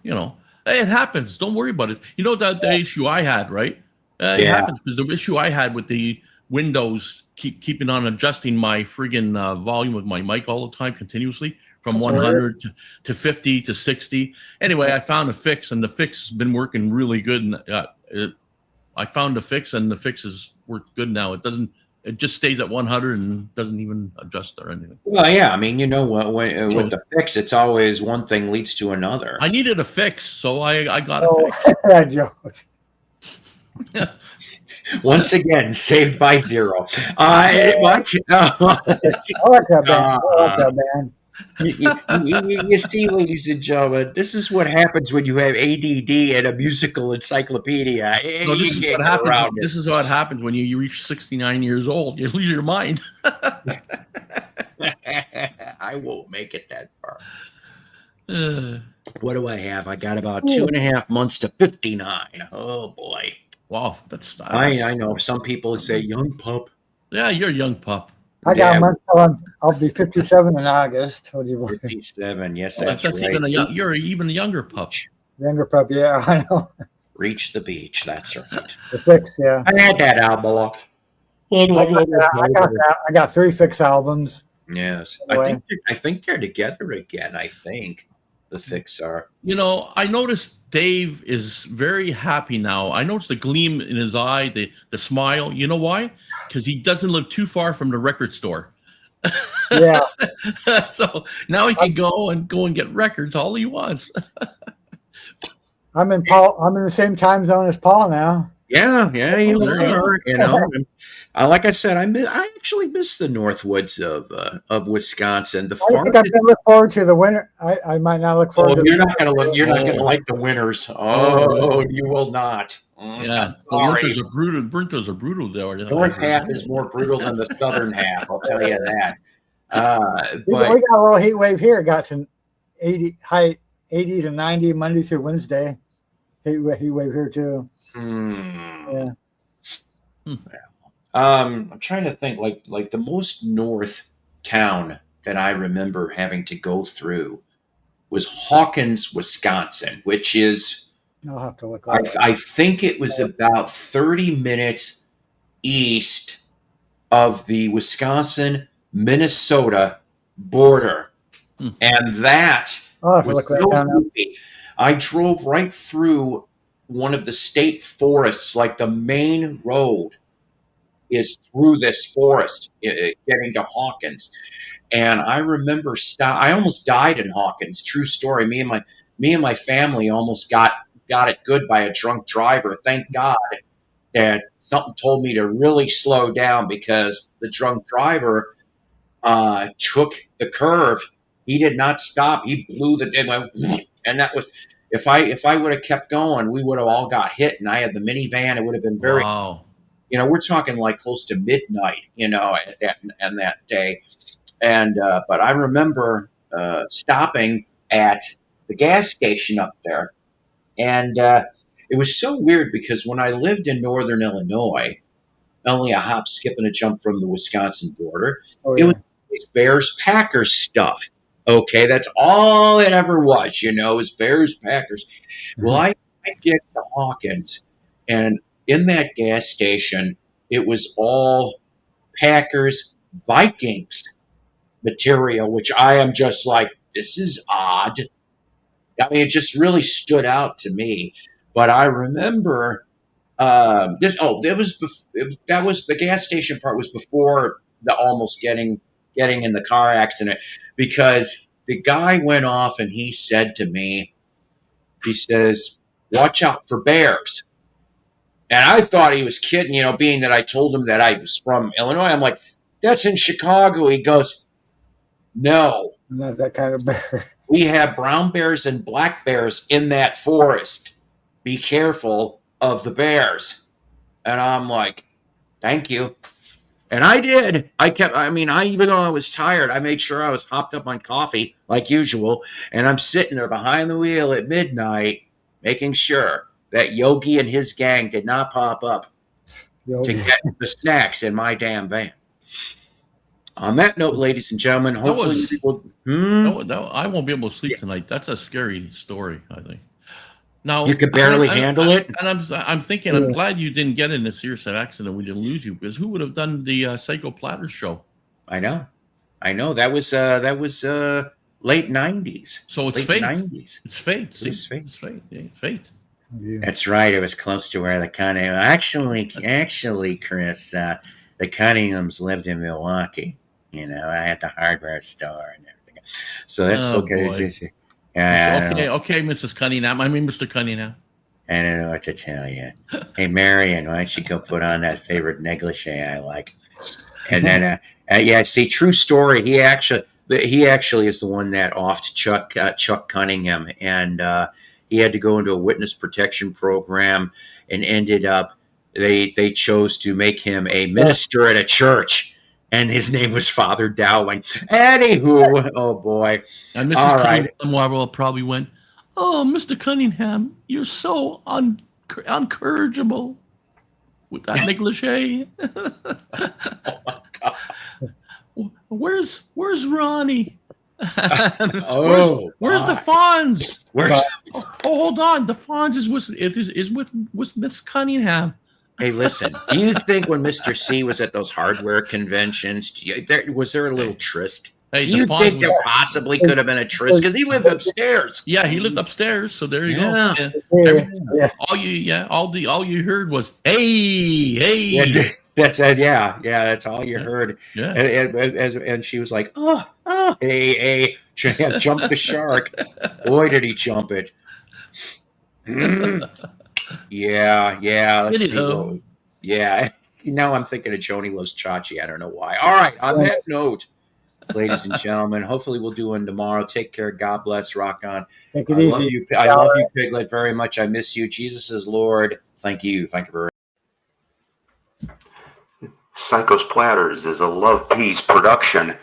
You know, it happens. Don't worry about it. You know that the issue I had, right? It Yeah. happens because the issue I had with the Windows keeping on adjusting my friggin' volume of my mic all the time continuously from 100 to 50 to 60. Anyway, I found a fix, and the fix has been working really good. And I found the fix, and the fix is works good now. It just stays at 100 and doesn't even adjust or anything. Well, yeah. I mean, you know what? With the fix, it's always one thing leads to another. I needed a fix, so I got a Oh, fix. that joke. Once again, saved by zero. What? I like that band. I like that band. You see, ladies and gentlemen, this is what happens when you have ADD and a musical encyclopedia. No, You this is can't what get happens. around it. This is what happens when you reach 69 years old. You lose your mind. I won't make it that far. Uh, What do I have? I got about 2.5 months to 59. Oh boy. wow, that's I know some people would say young pup. Yeah, you're a young pup. I got Yeah. a month till I'll be 57 in August. What do you believe? 57. Yes, Well, that's that's right. even you're even a younger pup. Younger pup, yeah, I know. Reach the beach. That's right. The fix, yeah. I had that album. I got 3 fix albums. Yes, Anyway. I think they're together again. I think the Fix are. You know, I noticed Dave is very happy now. I noticed the gleam in his eye, the smile. You know why? Because he doesn't live too far from the record store. Yeah. So now he can go and get records all he wants. I'm in the same time zone as Paul now. Yeah, you there you are. You know, like I said, I actually miss the Northwoods of Wisconsin. The I think I'm farthest. gonna look forward to the winter. I might not look forward Oh, to you're not gonna look. You're not gonna Oh. like the winters. Oh, you will not. Yeah, the Sorry. winters are brutal. Winters are brutal there. North half is more brutal than the southern half. I'll tell you that. we But got a little heat wave here. It got to high 80s and 90 Monday through Wednesday. Heat wave here too. Yeah. I'm trying to think. Like the most north town that I remember having to go through was Hawkins, Wisconsin, which is I'll have to look that up. I think it was about 30 minutes east of the Wisconsin Minnesota border, Hmm. and that I'll have to was look that so down. goofy. I drove right through one of the state forests, like the main road is through this forest, getting to Hawkins. And I remember I almost died in Hawkins. True story. Me and my family almost got it good by a drunk driver. Thank God that something told me to really slow down, because the drunk driver took the curve. He did not stop. He blew and that was, if I would have kept going, we would have all got hit. And I had the minivan. It would have been very, Wow. we're talking like close to midnight, at that day. And but I remember stopping at the gas station up there, and it was so weird because when I lived in northern Illinois, only a hop, skip, and a jump from the Wisconsin border, Oh, it yeah. was Bears Packers stuff. Okay, that's all it ever was, is Bears Packers. Well, I get to Hawkins, and in that gas station, it was all Packers Vikings material, which I am just like, this is odd. I mean, it just really stood out to me. But I remember that was the gas station part was before the almost getting in the car accident, because the guy went off and he said to me, he says, "Watch out for bears." And I thought he was kidding, being that I told him that I was from Illinois. I'm like, that's in Chicago. He goes, "No, Not that kind of bear. we have brown bears and black bears in that forest. Be careful of the bears." And I'm like, thank you. And I did. Even though I was tired, I made sure I was hopped up on coffee like usual. And I'm sitting there behind the wheel at midnight, making sure that Yogi and his gang did not pop up to get the snacks in my damn van. On that note, ladies and gentlemen, hopefully was- people. No, I won't be able to sleep Yes. tonight. That's a scary story, I think. Now You could barely handle it? And I'm thinking, I'm glad you didn't get in a serious accident. We didn't lose you, because who would have done the Psycho Platter show? I know. That was late 90s. So it's Late fate. 90s. It's fate. See, was fate. it's fate. Yeah, fate. Yeah. That's right. It was close to where the Cunningham. Actually, Chris, the Cunninghams lived in Milwaukee. At the hardware store and everything. So that's Oh, okay. boy. Yeah, Okay, Mrs. Cunningham. I mean, Mr. Cunningham. I don't know what to tell you. Hey, Marion, why don't you go put on that favorite negligee I like? And then, yeah, see, true story. He actually is the one that offed Chuck Cunningham, and he had to go into a witness protection program, and ended up they chose to make him a minister at a church, and his name was Father Dowling. Anywho, oh boy, And Mrs. All right. Cunningham probably went, "Oh, Mr. Cunningham, you're so uncourageable with that negligee." Where's Ronnie? Oh, where's the my. Fonz? Where's Oh, hold on, the Fonz is with Miss Cunningham. Hey, listen. Do you think when Mr. C was at those hardware conventions, was there a little tryst? Hey, Do the you Fonz think was- there possibly could have been a tryst? Because he lived upstairs. Yeah, he lived upstairs, so there you Yeah. go. Yeah. Yeah. All you heard was hey. That's it. Yeah, that's all you heard. Yeah. And she was like, hey, jump the shark. Boy, did he jump it. Yeah. Let's see. Anyhow. Yeah. Now I'm thinking of Joni Loves Chachi. I don't know why. All right. On that note, ladies and gentlemen, hopefully we'll do one tomorrow. Take care. God bless. Rock on. Take it I easy. love you. I love you, Piglet, very much. I miss you. Jesus is Lord. Thank you. Thank you very much. Psycho's Platters is a Love Peace production.